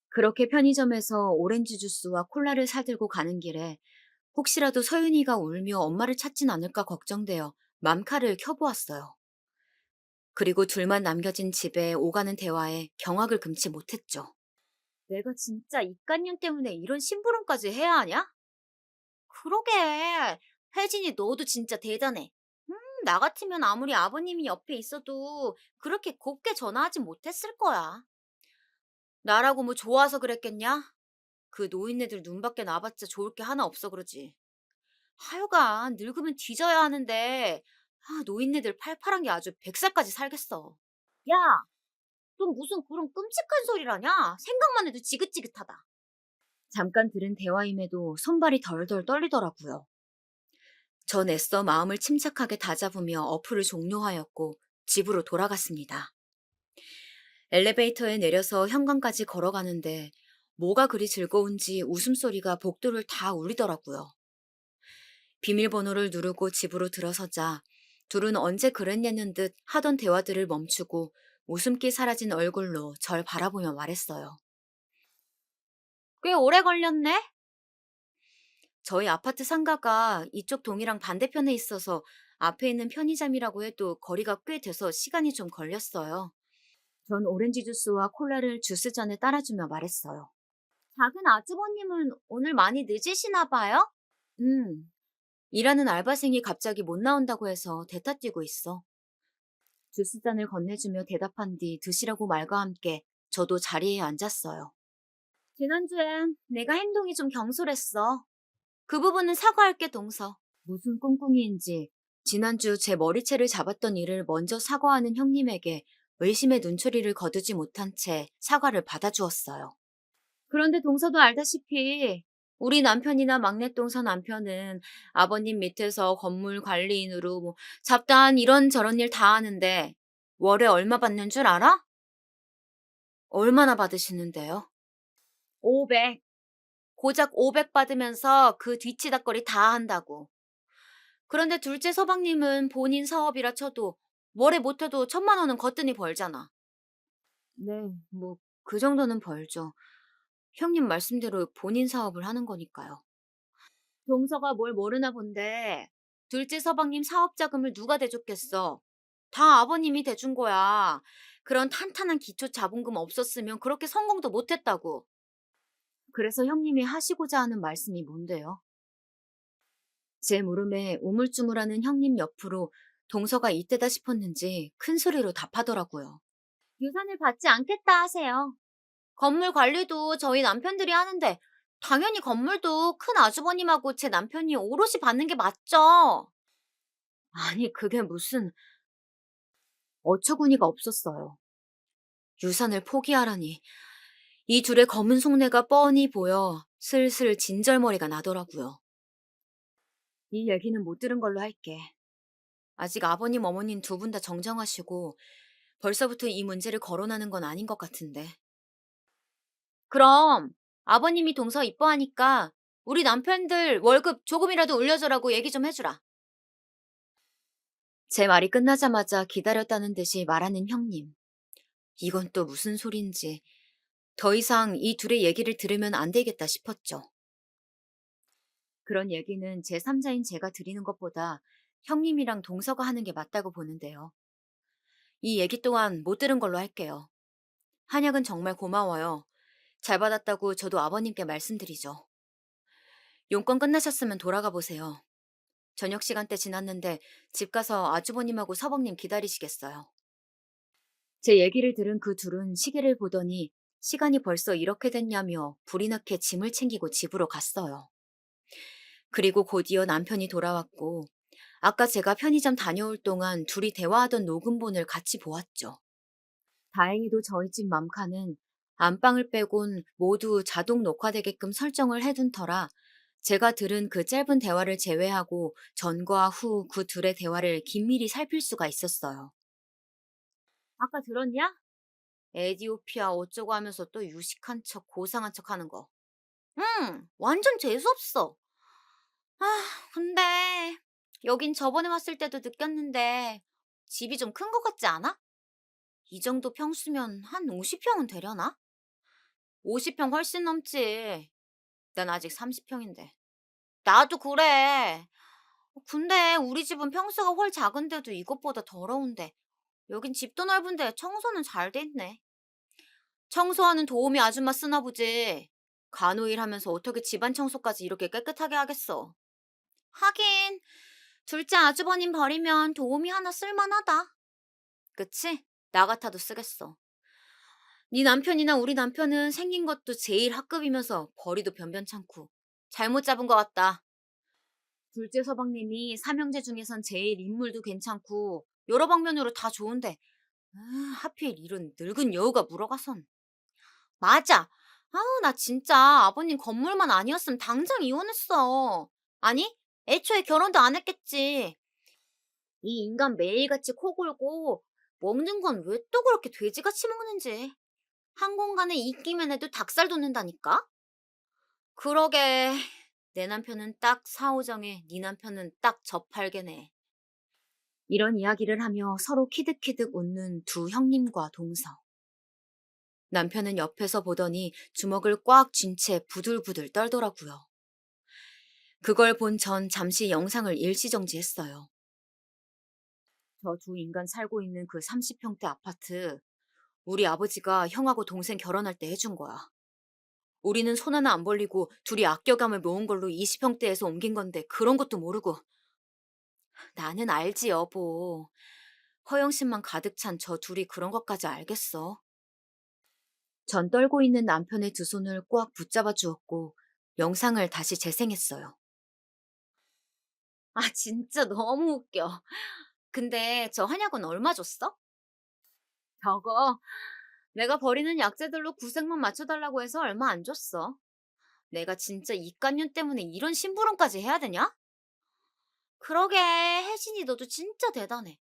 [SPEAKER 1] 그렇게 편의점에서 오렌지 주스와 콜라를 사들고 가는 길에 혹시라도 서윤이가 울며 엄마를 찾진 않을까 걱정되어 맘카를 켜보았어요. 그리고 둘만 남겨진 집에 오가는 대화에 경악을 금치 못했죠. 내가 진짜 입간년 때문에 이런 심부름까지 해야 하냐? 그러게. 혜진이 너도 진짜 대단해. 나 같으면 아무리 아버님이 옆에 있어도 그렇게 곱게 전화하지 못했을 거야. 나라고 뭐 좋아서 그랬겠냐? 그 노인네들 눈밖에 나봤자 좋을 게 하나 없어 그러지. 하여간 늙으면 뒤져야 하는데 노인네들 팔팔한 게 아주 100살까지 살겠어. 야, 넌 무슨 그런 끔찍한 소리라냐? 생각만 해도 지긋지긋하다. 잠깐 들은 대화임에도 손발이 덜덜 떨리더라고요. 전 애써 마음을 침착하게 다잡으며 어플을 종료하였고 집으로 돌아갔습니다. 엘리베이터에 내려서 현관까지 걸어가는데 뭐가 그리 즐거운지 웃음소리가 복도를 다 울리더라고요. 비밀번호를 누르고 집으로 들어서자 둘은 언제 그랬냐는 듯 하던 대화들을 멈추고 웃음기 사라진 얼굴로 절 바라보며 말했어요. 꽤 오래 걸렸네? 저희 아파트 상가가 이쪽 동이랑 반대편에 있어서 앞에 있는 편의점이라고 해도 거리가 꽤 돼서 시간이 좀 걸렸어요. 전 오렌지 주스와 콜라를 주스잔에 따라주며 말했어요. 작은 아주버님은 오늘 많이 늦으시나 봐요? 음, 일하는 알바생이 갑자기 못 나온다고 해서 대타 뛰고 있어. 주스잔을 건네주며 대답한 뒤 드시라고 말과 함께 저도 자리에 앉았어요. 지난주엔 내가 행동이 좀 경솔했어. 그 부분은 사과할게, 동서. 무슨 꿍꿍이인지 지난주 제 머리채를 잡았던 일을 먼저 사과하는 형님에게 의심의 눈초리를 거두지 못한 채 사과를 받아주었어요. 그런데 동서도 알다시피 우리 남편이나 막내 동서 남편은 아버님 밑에서 건물 관리인으로 뭐 잡다한 이런저런 일 다 하는데 월에 얼마 받는 줄 알아? 얼마나 받으시는데요? 500. 고작 500 받으면서 그 뒤치다꺼리 다 한다고. 그런데 둘째 서방님은 본인 사업이라 쳐도 월에 못해도 1,000만 원은 거뜬히 벌잖아. 네, 뭐 그 정도는 벌죠. 형님 말씀대로 본인 사업을 하는 거니까요. 동서가 뭘 모르나 본데 둘째 서방님 사업 자금을 누가 대줬겠어? 다 아버님이 대준 거야. 그런 탄탄한 기초 자본금 없었으면 그렇게 성공도 못했다고. 그래서 형님이 하시고자 하는 말씀이 뭔데요? 제 물음에 우물쭈물하는 형님 옆으로 동서가 이때다 싶었는지 큰 소리로 답하더라고요. 유산을 받지 않겠다 하세요. 건물 관리도 저희 남편들이 하는데 당연히 건물도 큰 아주버님하고 제 남편이 오롯이 받는 게 맞죠. 아니 그게 무슨 어처구니가 없었어요. 유산을 포기하라니. 이 둘의 검은 속내가 뻔히 보여 슬슬 진절머리가 나더라고요. 이 얘기는 못 들은 걸로 할게. 아직 아버님 어머님 두 분 다 정정하시고 벌써부터 이 문제를 거론하는 건 아닌 것 같은데. 그럼 아버님이 동서 이뻐하니까 우리 남편들 월급 조금이라도 올려줘라고 얘기 좀 해주라. 제 말이 끝나자마자 기다렸다는 듯이 말하는 형님. 이건 또 무슨 소린지 더 이상 이 둘의 얘기를 들으면 안 되겠다 싶었죠. 그런 얘기는 제3자인 제가 드리는 것보다 형님이랑 동서가 하는 게 맞다고 보는데요. 이 얘기 또한 못 들은 걸로 할게요. 한약은 정말 고마워요. 잘 받았다고 저도 아버님께 말씀드리죠. 용건 끝나셨으면 돌아가 보세요. 저녁 시간대 지났는데 집 가서 아주버님하고 서방님 기다리시겠어요. 제 얘기를 들은 그 둘은 시계를 보더니 시간이 벌써 이렇게 됐냐며 불이 나게 짐을 챙기고 집으로 갔어요. 그리고 곧이어 남편이 돌아왔고 아까 제가 편의점 다녀올 동안 둘이 대화하던 녹음본을 같이 보았죠. 다행히도 저희 집 맘카는 안방을 빼곤 모두 자동 녹화되게끔 설정을 해둔 터라 제가 들은 그 짧은 대화를 제외하고 전과 후 그 둘의 대화를 긴밀히 살필 수가 있었어요. 아까 들었냐? 에디오피아 어쩌고 하면서 또 유식한 척 고상한 척 하는 거. 응, 완전 재수없어. 아, 근데 여긴 저번에 왔을 때도 느꼈는데 집이 좀 큰 것 같지 않아? 이 정도 평수면 한 50평은 되려나? 50평 훨씬 넘지. 난 아직 30평인데. 나도 그래. 근데 우리 집은 평수가 훨 작은데도 이것보다 더러운데. 여긴 집도 넓은데 청소는 잘 돼 있네. 청소하는 도우미 아줌마 쓰나 보지. 간호일 하면서 어떻게 집안 청소까지 이렇게 깨끗하게 하겠어. 하긴 둘째 아주버님 버리면 도우미 하나 쓸만하다. 그치? 나 같아도 쓰겠어. 네 남편이나 우리 남편은 생긴 것도 제일 학급이면서 벌이도 변변찮고 잘못 잡은 것 같다. 둘째 서방님이 삼형제 중에선 제일 인물도 괜찮고 여러 방면으로 다 좋은데 하필 이런 늙은 여우가 물어가선. 맞아. 아우 나 진짜 아버님 건물만 아니었으면 당장 이혼했어. 아니 애초에 결혼도 안 했겠지. 이 인간 매일같이 코 골고 먹는 건 왜 또 그렇게 돼지같이 먹는지. 한 공간에 있기만 해도 닭살 돋는다니까? 그러게. 내 남편은 딱 사오정에 네 남편은 딱 저팔계네. 이런 이야기를 하며 서로 키득키득 웃는 두 형님과 동서. 남편은 옆에서 보더니 주먹을 꽉 쥔 채 부들부들 떨더라고요. 그걸 본 전 잠시 영상을 일시정지했어요. 저 두 인간 살고 있는 그 30평대 아파트 우리 아버지가 형하고 동생 결혼할 때 해준 거야. 우리는 손 하나 안 벌리고 둘이 아껴감을 모은 걸로 20평대에서 옮긴 건데 그런 것도 모르고. 나는 알지, 여보. 허영심만 가득 찬 저 둘이 그런 것까지 알겠어. 전 떨고 있는 남편의 두 손을 꽉 붙잡아 주었고 영상을 다시 재생했어요. 아, 진짜 너무 웃겨. 근데 저 한약은 얼마 줬어? 저거 내가 버리는 약재들로 구색만 맞춰달라고 해서 얼마 안 줬어. 내가 진짜 입간년 때문에 이런 심부름까지 해야 되냐? 그러게, 혜진이 너도 진짜 대단해.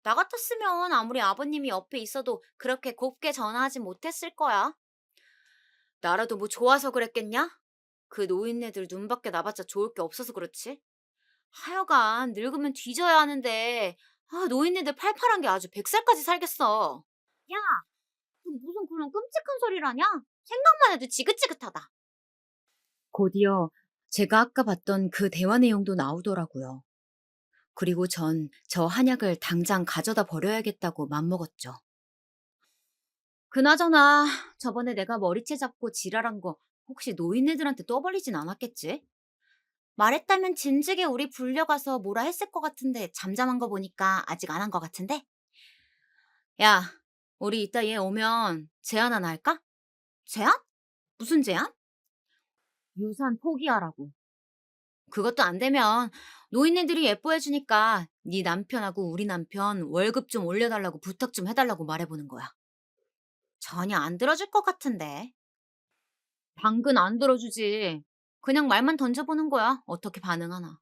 [SPEAKER 1] 나 같았으면 아무리 아버님이 옆에 있어도 그렇게 곱게 전화하지 못했을 거야. 나라도 뭐 좋아서 그랬겠냐? 그 노인네들 눈밖에 나봤자 좋을 게 없어서 그렇지. 하여간 늙으면 뒤져야 하는데 노인네들 팔팔한 게 아주 100살까지 살겠어. 야, 너 무슨 그런 끔찍한 소리를 하냐? 생각만 해도 지긋지긋하다. 곧이어 제가 아까 봤던 그 대화 내용도 나오더라고요. 그리고 전 저 한약을 당장 가져다 버려야겠다고 맘먹었죠. 그나저나 저번에 내가 머리채 잡고 지랄한 거 혹시 노인네들한테 떠벌리진 않았겠지? 말했다면 진즉에 우리 불려가서 뭐라 했을 것 같은데 잠잠한 거 보니까 아직 안 한 것 같은데? 야, 우리 이따 얘 오면 제안 하나 할까? 제안? 무슨 제안? 유산 포기하라고. 그것도 안 되면 노인네들이 예뻐해주니까 네 남편하고 우리 남편 월급 좀 올려달라고 부탁 좀 해달라고 말해보는 거야. 전혀 안 들어줄 것 같은데. 당근 안 들어주지. 그냥 말만 던져보는 거야. 어떻게 반응하나.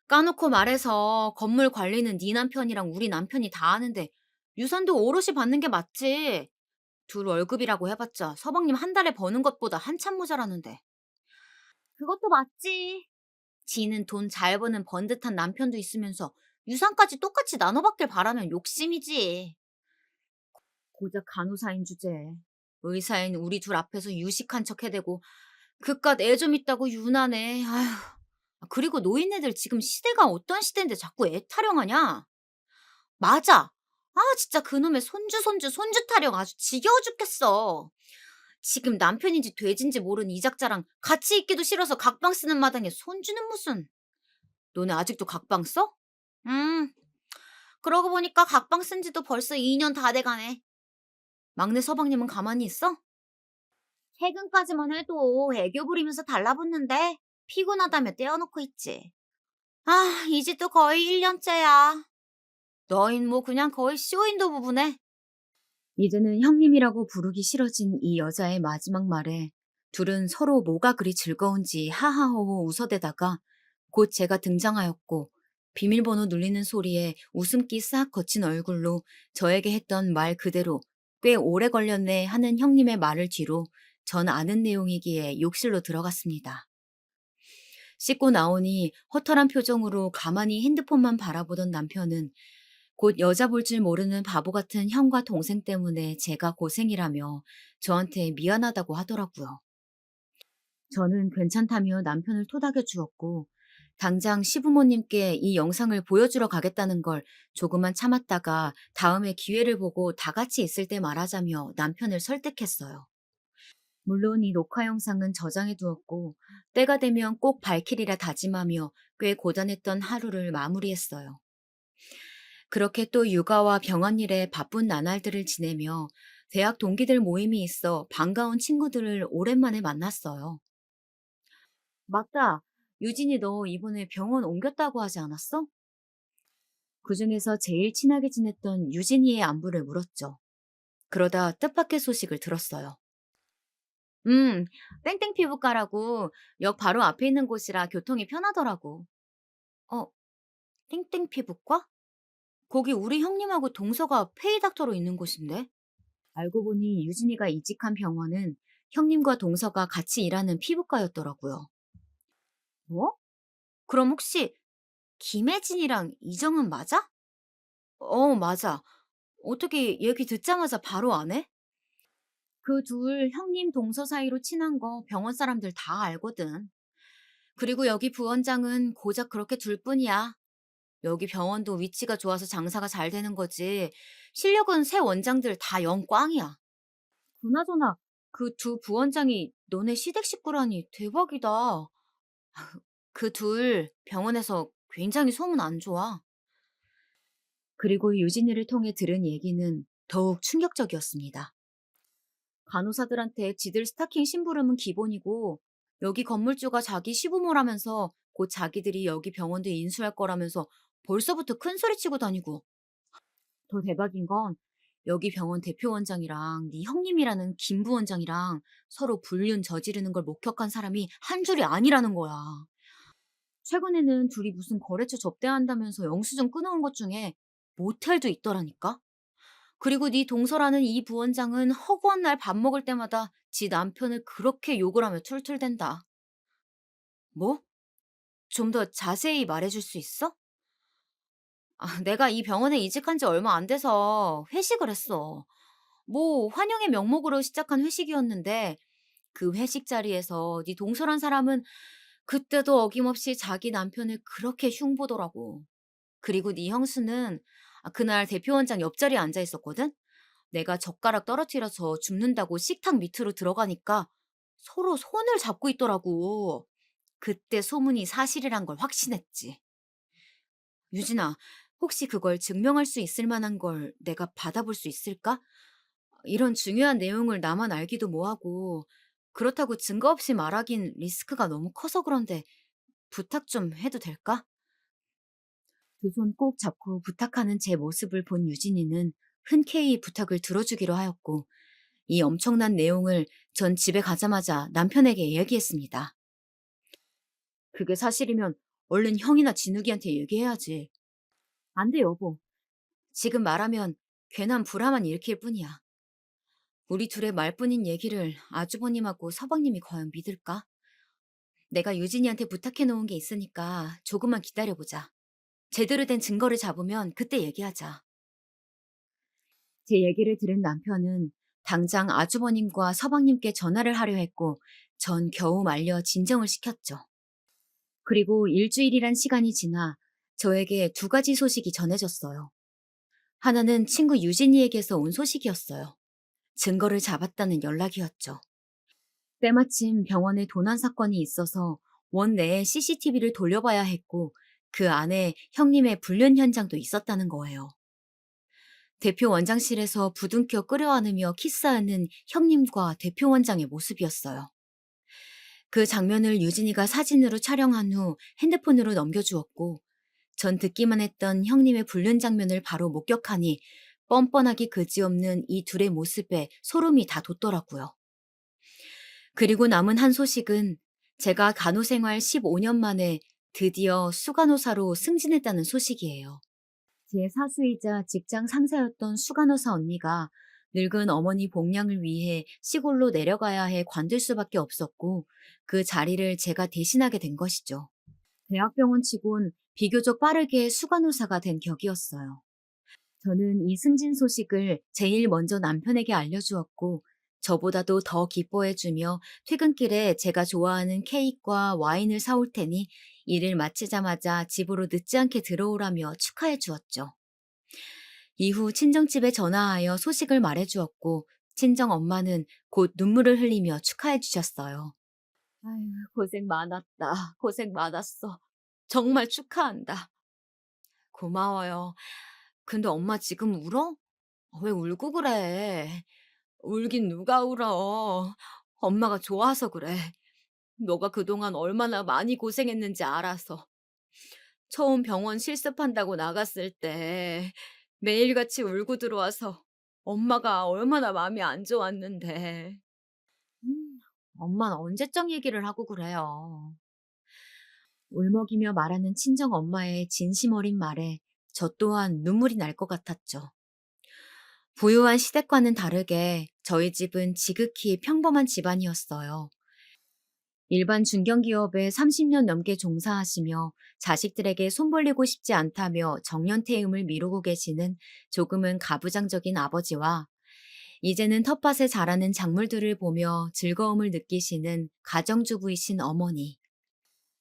[SPEAKER 1] 까놓고 말해서 건물 관리는 네 남편이랑 우리 남편이 다 하는데 유산도 오롯이 받는 게 맞지. 둘 월급이라고 해봤자 서방님 한 달에 버는 것보다 한참 모자라는데. 그것도 맞지. 지는 돈 잘 버는 번듯한 남편도 있으면서 유산까지 똑같이 나눠받길 바라면 욕심이지. 고작 간호사인 주제에 의사인 우리 둘 앞에서 유식한 척 해대고 그깟 애 좀 있다고 유난해. 아휴. 그리고 노인네들 지금 시대가 어떤 시대인데 자꾸 애 타령하냐? 맞아. 진짜 그놈의 손주 타령 아주 지겨워 죽겠어. 지금 남편인지 돼지인지 모르는 이작자랑 같이 있기도 싫어서 각방 쓰는 마당에 손주는 무슨. 너네 아직도 각방 써? 음, 그러고 보니까 각방 쓴 지도 벌써 2년 다 돼가네. 막내 서방님은 가만히 있어? 최근까지만 해도 애교 부리면서 달라붙는데 피곤하다며 떼어놓고 있지. 이 집도 거의 1년째야. 너흰 뭐 그냥 거의 쇼윈도 부부네. 이제는 형님이라고 부르기 싫어진 이 여자의 마지막 말에 둘은 서로 뭐가 그리 즐거운지 하하호호 웃어대다가 곧 제가 등장하였고 비밀번호 눌리는 소리에 웃음기 싹 거친 얼굴로 저에게 했던 말 그대로 꽤 오래 걸렸네 하는 형님의 말을 뒤로 전 아는 내용이기에 욕실로 들어갔습니다. 씻고 나오니 허탈한 표정으로 가만히 핸드폰만 바라보던 남편은 곧 여자 볼 줄 모르는 바보 같은 형과 동생 때문에 제가 고생이라며 저한테 미안하다고 하더라고요. 저는 괜찮다며 남편을 토닥여 주었고 당장 시부모님께 이 영상을 보여주러 가겠다는 걸 조금만 참았다가 다음에 기회를 보고 다 같이 있을 때 말하자며 남편을 설득했어요. 물론 이 녹화 영상은 저장해 두었고 때가 되면 꼭 밝히리라 다짐하며 꽤 고단했던 하루를 마무리했어요. 그렇게 또 육아와 병원 일에 바쁜 나날들을 지내며 대학 동기들 모임이 있어 반가운 친구들을 오랜만에 만났어요. 맞다. 유진이 너 이번에 병원 옮겼다고 하지 않았어? 그중에서 제일 친하게 지냈던 유진이의 안부를 물었죠. 그러다 뜻밖의 소식을 들었어요. 음, 땡땡 피부과라고 역 바로 앞에 있는 곳이라 교통이 편하더라고. 어, 땡땡 피부과? 거기 우리 형님하고 동서가 페이닥터로 있는 곳인데? 알고 보니 유진이가 이직한 병원은 형님과 동서가 같이 일하는 피부과였더라고요. 뭐? 그럼 혹시 김혜진이랑 이정은 맞아? 맞아. 어떻게 얘기 듣자마자 바로 안 해? 그 둘 형님 동서 사이로 친한 거 병원 사람들 다 알거든. 그리고 여기 부원장은 고작 그렇게 둘뿐이야. 여기 병원도 위치가 좋아서 장사가 잘 되는 거지. 실력은 새 원장들 다 영꽝이야. 그나저나 그 두 부원장이 너네 시댁 식구라니 대박이다. 그 둘 병원에서 굉장히 소문 안 좋아. 그리고 유진이를 통해 들은 얘기는 더욱 충격적이었습니다. 간호사들한테 지들 스타킹 심부름은 기본이고 여기 건물주가 자기 시부모라면서 곧 자기들이 여기 병원도 인수할 거라면서 벌써부터 큰 소리치고 다니고 더 대박인 건 여기 병원 대표 원장이랑 네 형님이라는 김 부원장이랑 서로 불륜 저지르는 걸 목격한 사람이 한 줄이 아니라는 거야. 최근에는 둘이 무슨 거래처 접대한다면서 영수증 끊어온 것 중에 모텔도 있더라니까. 그리고 네 동서라는 이 부원장은 허구한 날 밥 먹을 때마다 지 남편을 그렇게 욕을 하며 툴툴댄다. 뭐? 좀 더 자세히 말해줄 수 있어? 내가 이 병원에 이직한 지 얼마 안 돼서 회식을 했어. 뭐 환영의 명목으로 시작한 회식이었는데 그 회식 자리에서 네 동서란 사람은 그때도 어김없이 자기 남편을 그렇게 흉보더라고. 그리고 네 형수는 그날 대표원장 옆자리에 앉아 있었거든? 내가 젓가락 떨어뜨려서 줍는다고 식탁 밑으로 들어가니까 서로 손을 잡고 있더라고. 그때 소문이 사실이란 걸 확신했지. 유진아, 혹시 그걸 증명할 수 있을 만한 걸 내가 받아볼 수 있을까? 이런 중요한 내용을 나만 알기도 뭐하고, 그렇다고 증거 없이 말하긴 리스크가 너무 커서 그런데 부탁 좀 해도 될까? 두 손 꼭 잡고 부탁하는 제 모습을 본 유진이는 흔쾌히 부탁을 들어주기로 하였고, 이 엄청난 내용을 전 집에 가자마자 남편에게 얘기했습니다. 그게 사실이면 얼른 형이나 진욱이한테 얘기해야지. 안 돼, 여보. 지금 말하면 괜한 불화만 일으킬 뿐이야. 우리 둘의 말뿐인 얘기를 아주버님하고 서방님이 과연 믿을까? 내가 유진이한테 부탁해 놓은 게 있으니까 조금만 기다려보자. 제대로 된 증거를 잡으면 그때 얘기하자. 제 얘기를 들은 남편은 당장 아주버님과 서방님께 전화를 하려 했고 전 겨우 말려 진정을 시켰죠. 그리고 일주일이란 시간이 지나 저에게 두 가지 소식이 전해졌어요. 하나는 친구 유진이에게서 온 소식이었어요. 증거를 잡았다는 연락이었죠. 때마침 병원에 도난 사건이 있어서 원 내에 CCTV를 돌려봐야 했고 그 안에 형님의 불륜 현장도 있었다는 거예요. 대표 원장실에서 부둥켜 끌어안으며 키스하는 형님과 대표 원장의 모습이었어요. 그 장면을 유진이가 사진으로 촬영한 후 핸드폰으로 넘겨주었고 전 듣기만 했던 형님의 불륜 장면을 바로 목격하니 뻔뻔하기 그지없는 이 둘의 모습에 소름이 다 돋더라고요. 그리고 남은 한 소식은 제가 간호생활 15년 만에 드디어 수간호사로 승진했다는 소식이에요. 제 사수이자 직장 상사였던 수간호사 언니가 늙은 어머니 복량을 위해 시골로 내려가야 해 관둘 수밖에 없었고 그 자리를 제가 대신하게 된 것이죠. 대학병원 치곤 비교적 빠르게 수간호사가 된 격이었어요. 저는 이 승진 소식을 제일 먼저 남편에게 알려주었고 저보다도 더 기뻐해주며 퇴근길에 제가 좋아하는 케이크와 와인을 사올 테니 일을 마치자마자 집으로 늦지 않게 들어오라며 축하해 주었죠. 이후 친정집에 전화하여 소식을 말해주었고 친정 엄마는 곧 눈물을 흘리며 축하해 주셨어요. 아유, 고생 많았다. 고생 많았어. 정말 축하한다. 고마워요. 근데 엄마 지금 울어? 왜 울고 그래? 울긴 누가 울어. 엄마가 좋아서 그래. 너가 그동안 얼마나 많이 고생했는지 알아서. 처음 병원 실습한다고 나갔을 때 매일같이 울고 들어와서 엄마가 얼마나 마음이 안 좋았는데. 음, 엄마는 언제적 얘기를 하고 그래요. 울먹이며 말하는 친정 엄마의 진심 어린 말에 저 또한 눈물이 날 것 같았죠. 부유한 시댁과는 다르게 저희 집은 지극히 평범한 집안이었어요. 일반 중견기업에 30년 넘게 종사하시며 자식들에게 손 벌리고 싶지 않다며 정년퇴임을 미루고 계시는 조금은 가부장적인 아버지와 이제는 텃밭에 자라는 작물들을 보며 즐거움을 느끼시는 가정주부이신 어머니.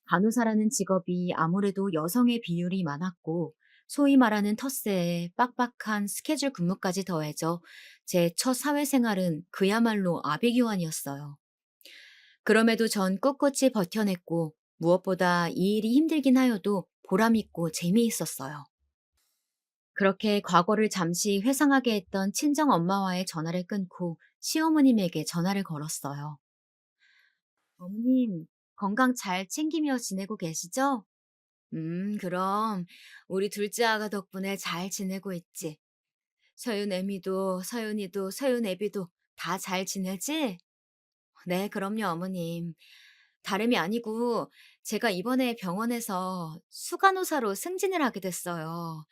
[SPEAKER 1] 간호사라는 직업이 아무래도 여성의 비율이 많았고 소위 말하는 텃세에 빡빡한 스케줄 근무까지 더해져 제 첫 사회생활은 그야말로 아비규환이었어요. 그럼에도 전 꿋꿋이 버텨냈고 무엇보다 이 일이 힘들긴 하여도 보람있고 재미있었어요. 그렇게 과거를 잠시 회상하게 했던 친정 엄마와의 전화를 끊고 시어머님에게 전화를 걸었어요. 어머님, 건강 잘 챙기며 지내고 계시죠? 그럼 우리 둘째 아가 덕분에 잘 지내고 있지. 서윤 애미도, 서윤이도, 서윤 애비도 다 잘 지내지? 네, 그럼요, 어머님. 다름이 아니고 제가 이번에 병원에서 수간호사로 승진을 하게 됐어요.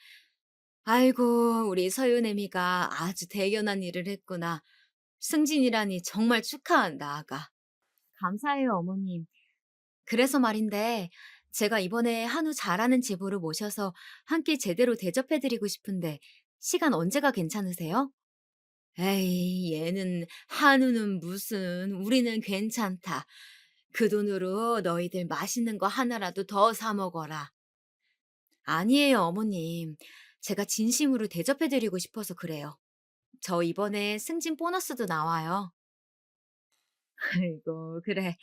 [SPEAKER 1] 아이고, 우리 서윤 애미가 아주 대견한 일을 했구나. 승진이라니 정말 축하한다, 아가. 감사해요, 어머님. 그래서 말인데, 제가 이번에 한우 잘하는 제보를 모셔서 한 끼 제대로 대접해드리고 싶은데, 시간 언제가 괜찮으세요? 에이, 얘는 한우는 무슨, 우리는 괜찮다. 그 돈으로 너희들 맛있는 거 하나라도 더 사 먹어라. 아니에요, 어머님. 제가 진심으로 대접해드리고 싶어서 그래요. 저 이번에 승진 보너스도 나와요. 아이고, 그래.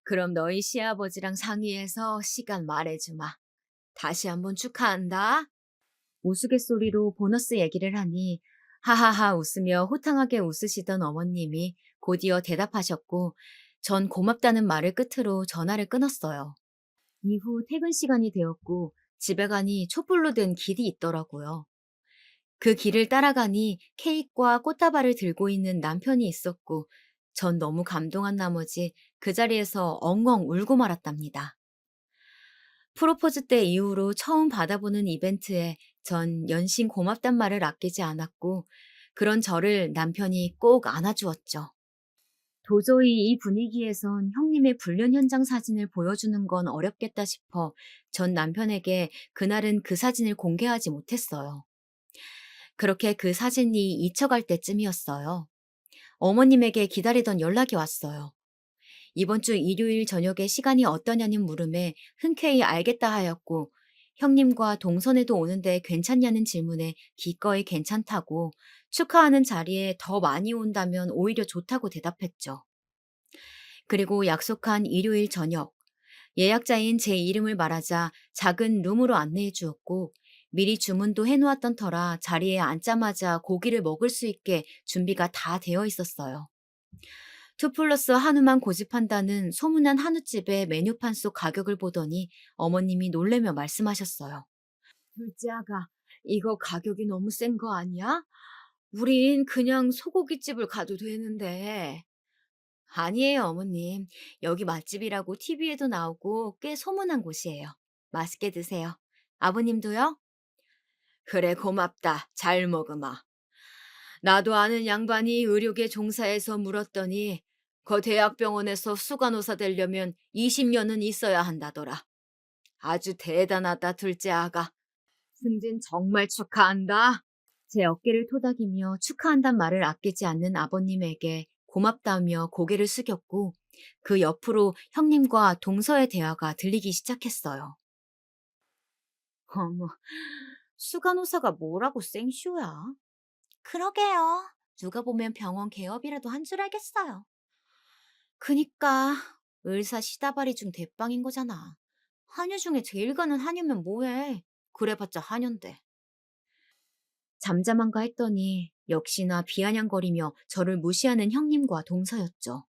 [SPEAKER 1] 그럼 너희 시아버지랑 상의해서 시간 말해주마. 다시 한번 축하한다. 우스갯소리로 보너스 얘기를 하니 하하하 웃으며 호탕하게 웃으시던 어머님이 곧이어 대답하셨고 전 고맙다는 말을 끝으로 전화를 끊었어요. 이후 퇴근 시간이 되었고 집에 가니 촛불로 된 길이 있더라고요. 그 길을 따라가니 케이크와 꽃다발을 들고 있는 남편이 있었고 전 너무 감동한 나머지 그 자리에서 엉엉 울고 말았답니다. 프로포즈 때 이후로 처음 받아보는 이벤트에 전 연신 고맙단 말을 아끼지 않았고 그런 저를 남편이 꼭 안아주었죠. 도저히 이 분위기에선 형님의 불륜 현장 사진을 보여주는 건 어렵겠다 싶어 전 남편에게 그날은 그 사진을 공개하지 못했어요. 그렇게 그 사진이 잊혀갈 때쯤이었어요. 어머님에게 기다리던 연락이 왔어요. 이번 주 일요일 저녁에 시간이 어떠냐는 물음에 흔쾌히 알겠다 하였고, 형님과 동선에도 오는데 괜찮냐는 질문에 기꺼이 괜찮다고, 축하하는 자리에 더 많이 온다면 오히려 좋다고 대답했죠. 그리고 약속한 일요일 저녁, 예약자인 제 이름을 말하자 작은 룸으로 안내해 주었고, 미리 주문도 해놓았던 터라 자리에 앉자마자 고기를 먹을 수 있게 준비가 다 되어 있었어요. 투 플러스 한우만 고집한다는 소문난 한우집의 메뉴판 속 가격을 보더니 어머님이 놀래며 말씀하셨어요. 둘째 아가, 이거 가격이 너무 센 거 아니야? 우린 그냥 소고기집을 가도 되는데. 아니에요, 어머님. 여기 맛집이라고 TV에도 나오고 꽤 소문난 곳이에요. 맛있게 드세요. 아버님도요? 그래, 고맙다. 잘 먹으마. 나도 아는 양반이 의료계 종사해서 물었더니 거 대학병원에서 수간호사 되려면 20년은 있어야 한다더라. 아주 대단하다, 둘째 아가. 승진 정말 축하한다. 제 어깨를 토닥이며 축하한단 말을 아끼지 않는 아버님에게 고맙다며 고개를 숙였고 그 옆으로 형님과 동서의 대화가 들리기 시작했어요. 어머, 수간호사가 뭐라고 생쇼야? 그러게요. 누가 보면 병원 개업이라도 한 줄 알겠어요. 그니까 의사 시다발이 중 대빵인 거잖아. 한유 중에 제일 가는 한유면 뭐해? 그래봤자 한연데. 잠잠한가 했더니 역시나 비아냥거리며 저를 무시하는 형님과 동서였죠.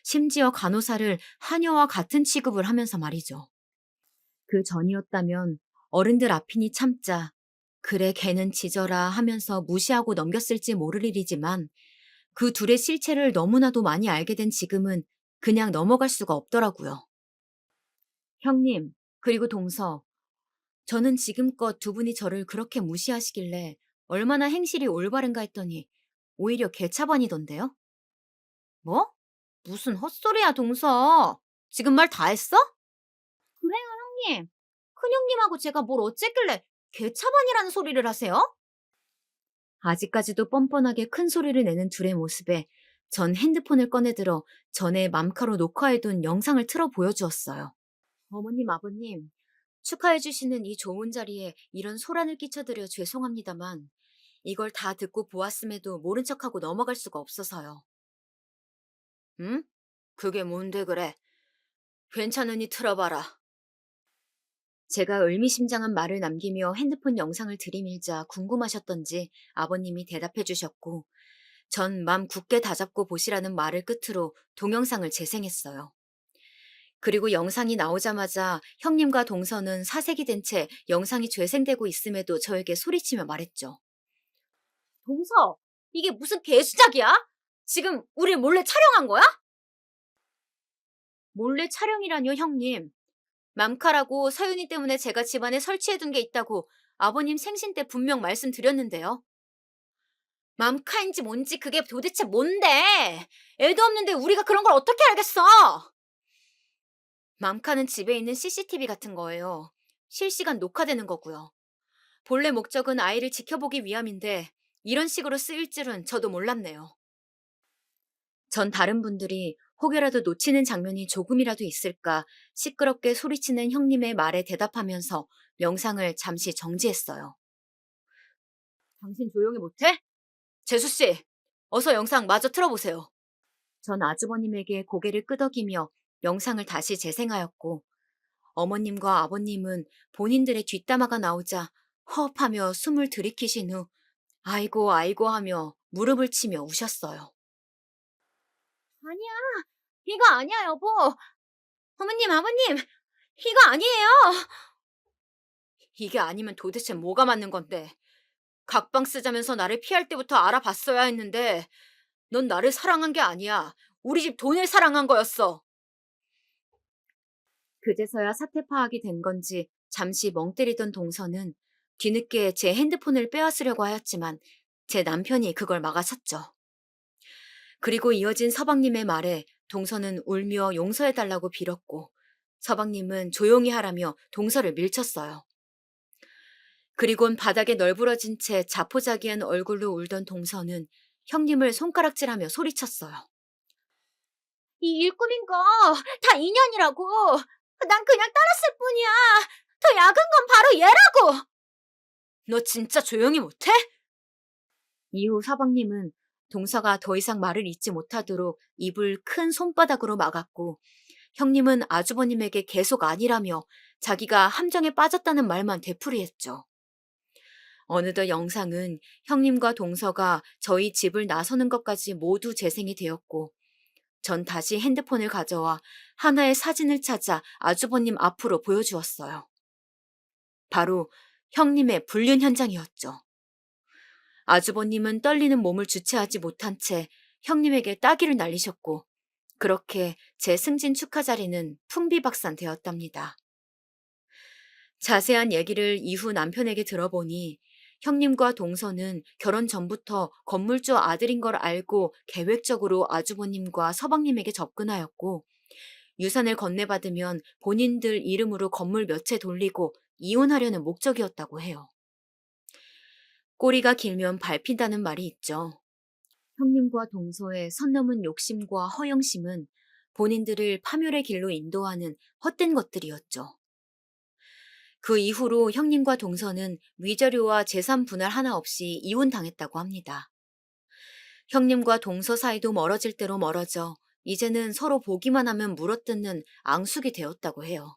[SPEAKER 1] 심지어 간호사를 하녀와 같은 취급을 하면서 말이죠. 그 전이었다면 어른들 앞이니 참자. 그래 걔는 지져라 하면서 무시하고 넘겼을지 모를 일이지만 그 둘의 실체를 너무나도 많이 알게 된 지금은 그냥 넘어갈 수가 없더라고요. 형님, 그리고 동서, 저는 지금껏 두 분이 저를 그렇게 무시하시길래 얼마나 행실이 올바른가 했더니 오히려 개차반이던데요? 뭐? 무슨 헛소리야, 동서. 지금 말 다 했어? 그래요, 형님. 큰형님하고 제가 뭘 어쨌길래 개차반이라는 소리를 하세요? 아직까지도 뻔뻔하게 큰 소리를 내는 둘의 모습에 전 핸드폰을 꺼내들어 전에 맘카로 녹화해둔 영상을 틀어 보여주었어요. 어머님, 아버님, 축하해주시는 이 좋은 자리에 이런 소란을 끼쳐드려 죄송합니다만 이걸 다 듣고 보았음에도 모른 척하고 넘어갈 수가 없어서요. 응? 그게 뭔데 그래? 괜찮으니 틀어봐라. 제가 의미심장한 말을 남기며 핸드폰 영상을 들이밀자 궁금하셨던지 아버님이 대답해 주셨고, 전 맘 굳게 다잡고 보시라는 말을 끝으로 동영상을 재생했어요. 그리고 영상이 나오자마자 형님과 동서는 사색이 된 채 영상이 재생되고 있음에도 저에게 소리치며 말했죠. 동서, 이게 무슨 개수작이야? 지금 우리 몰래 촬영한 거야? 몰래 촬영이라뇨, 형님. 맘카라고 서윤이 때문에 제가 집안에 설치해둔 게 있다고 아버님 생신 때 분명 말씀드렸는데요. 맘카인지 뭔지 그게 도대체 뭔데? 애도 없는데 우리가 그런 걸 어떻게 알겠어? 맘카는 집에 있는 CCTV 같은 거예요. 실시간 녹화되는 거고요. 본래 목적은 아이를 지켜보기 위함인데 이런 식으로 쓰일 줄은 저도 몰랐네요. 전 다른 분들이 혹여라도 놓치는 장면이 조금이라도 있을까 시끄럽게 소리치는 형님의 말에 대답하면서 영상을 잠시 정지했어요. 당신 조용히 못해? 재수씨, 어서 영상 마저 틀어보세요. 전 아주버님에게 고개를 끄덕이며 영상을 다시 재생하였고, 어머님과 아버님은 본인들의 뒷담화가 나오자 허업하며 숨을 들이키신 후 아이고 아이고 하며 무릎을 치며 우셨어요. 아니야, 이거 아니야, 여보. 어머님, 아버님, 이거 아니에요. 이게 아니면 도대체 뭐가 맞는 건데? 각방 쓰자면서 나를 피할 때부터 알아봤어야 했는데 넌 나를 사랑한 게 아니야. 우리 집 돈을 사랑한 거였어. 그제서야 사태 파악이 된 건지 잠시 멍 때리던 동서는 뒤늦게 제 핸드폰을 빼앗으려고 하였지만 제 남편이 그걸 막아섰죠. 그리고 이어진 서방님의 말에 동서는 울며 용서해달라고 빌었고 서방님은 조용히 하라며 동서를 밀쳤어요. 그리곤 바닥에 널브러진 채 자포자기한 얼굴로 울던 동서는 형님을 손가락질하며 소리쳤어요. 이 일꾼인 거 다 인연이라고. 난 그냥 따랐을 뿐이야. 더 약은 건 바로 얘라고. 너 진짜 조용히 못해? 이후 서방님은 동서가 더 이상 말을 잇지 못하도록 입을 큰 손바닥으로 막았고 형님은 아주버님에게 계속 아니라며 자기가 함정에 빠졌다는 말만 되풀이했죠. 어느덧 영상은 형님과 동서가 저희 집을 나서는 것까지 모두 재생이 되었고 전 다시 핸드폰을 가져와 하나의 사진을 찾아 아주버님 앞으로 보여주었어요. 바로 형님의 불륜 현장이었죠. 아주버님은 떨리는 몸을 주체하지 못한 채 형님에게 따귀를 날리셨고 그렇게 제 승진 축하 자리는 풍비박산되었답니다. 자세한 얘기를 이후 남편에게 들어보니 형님과 동서는 결혼 전부터 건물주 아들인 걸 알고 계획적으로 아주버님과 서방님에게 접근하였고 유산을 건네받으면 본인들 이름으로 건물 몇 채 돌리고 이혼하려는 목적이었다고 해요. 꼬리가 길면 밟힌다는 말이 있죠. 형님과 동서의 선 넘은 욕심과 허영심은 본인들을 파멸의 길로 인도하는 헛된 것들이었죠. 그 이후로 형님과 동서는 위자료와 재산 분할 하나 없이 이혼당했다고 합니다. 형님과 동서 사이도 멀어질 대로 멀어져 이제는 서로 보기만 하면 물어뜯는 앙숙이 되었다고 해요.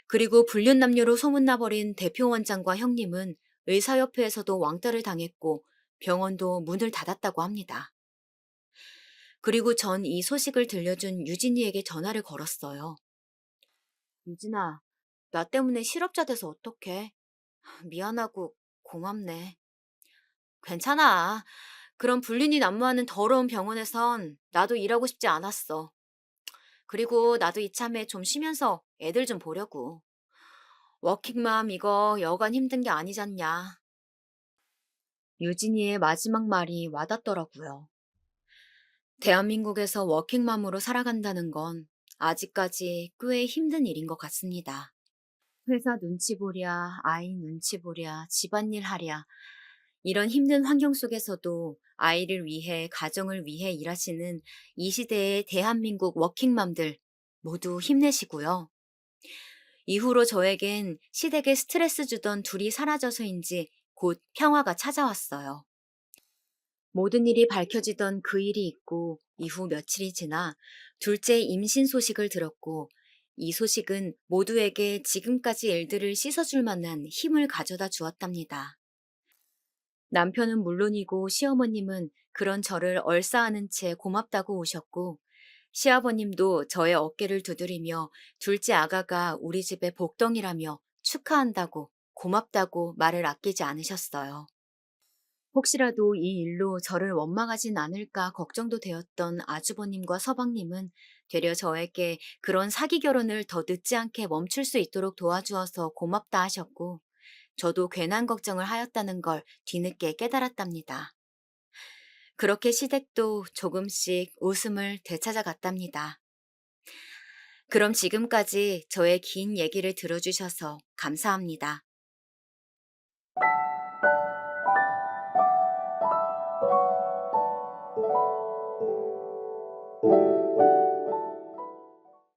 [SPEAKER 1] 그리고 불륜남녀로 소문나버린 대표 원장과 형님은 의사협회에서도 왕따를 당했고 병원도 문을 닫았다고 합니다. 그리고 전 이 소식을 들려준 유진이에게 전화를 걸었어요. 유진아, 나 때문에 실업자 돼서 어떡해? 미안하고 고맙네. 괜찮아. 그런 불륜이 난무하는 더러운 병원에선 나도 일하고 싶지 않았어. 그리고 나도 이참에 좀 쉬면서 애들 좀 보려고. 워킹맘 이거 여간 힘든 게 아니잖냐. 유진이의 마지막 말이 와닿더라고요. 대한민국에서 워킹맘으로 살아간다는 건 아직까지 꽤 힘든 일인 것 같습니다. 회사 눈치 보랴, 아이 눈치 보랴, 집안일 하랴. 이런 힘든 환경 속에서도 아이를 위해, 가정을 위해 일하시는 이 시대의 대한민국 워킹맘들 모두 힘내시고요. 이후로 저에겐 시댁에 스트레스 주던 둘이 사라져서인지 곧 평화가 찾아왔어요. 모든 일이 밝혀지던 그 일이 있고 이후 며칠이 지나 둘째 임신 소식을 들었고, 이 소식은 모두에게 지금까지 일들을 씻어줄 만한 힘을 가져다 주었답니다. 남편은 물론이고 시어머님은 그런 저를 얼싸안은 채 고맙다고 오셨고, 시아버님도 저의 어깨를 두드리며 둘째 아가가 우리 집의 복덩이라며 축하한다고 고맙다고 말을 아끼지 않으셨어요. 혹시라도 이 일로 저를 원망하진 않을까 걱정도 되었던 아주버님과 서방님은 되려 저에게 그런 사기 결혼을 더 늦지 않게 멈출 수 있도록 도와주어서 고맙다 하셨고, 저도 괜한 걱정을 하였다는 걸 뒤늦게 깨달았답니다. 그렇게 시댁도 조금씩 웃음을 되찾아갔답니다. 그럼 지금까지 저의 긴 얘기를 들어주셔서 감사합니다.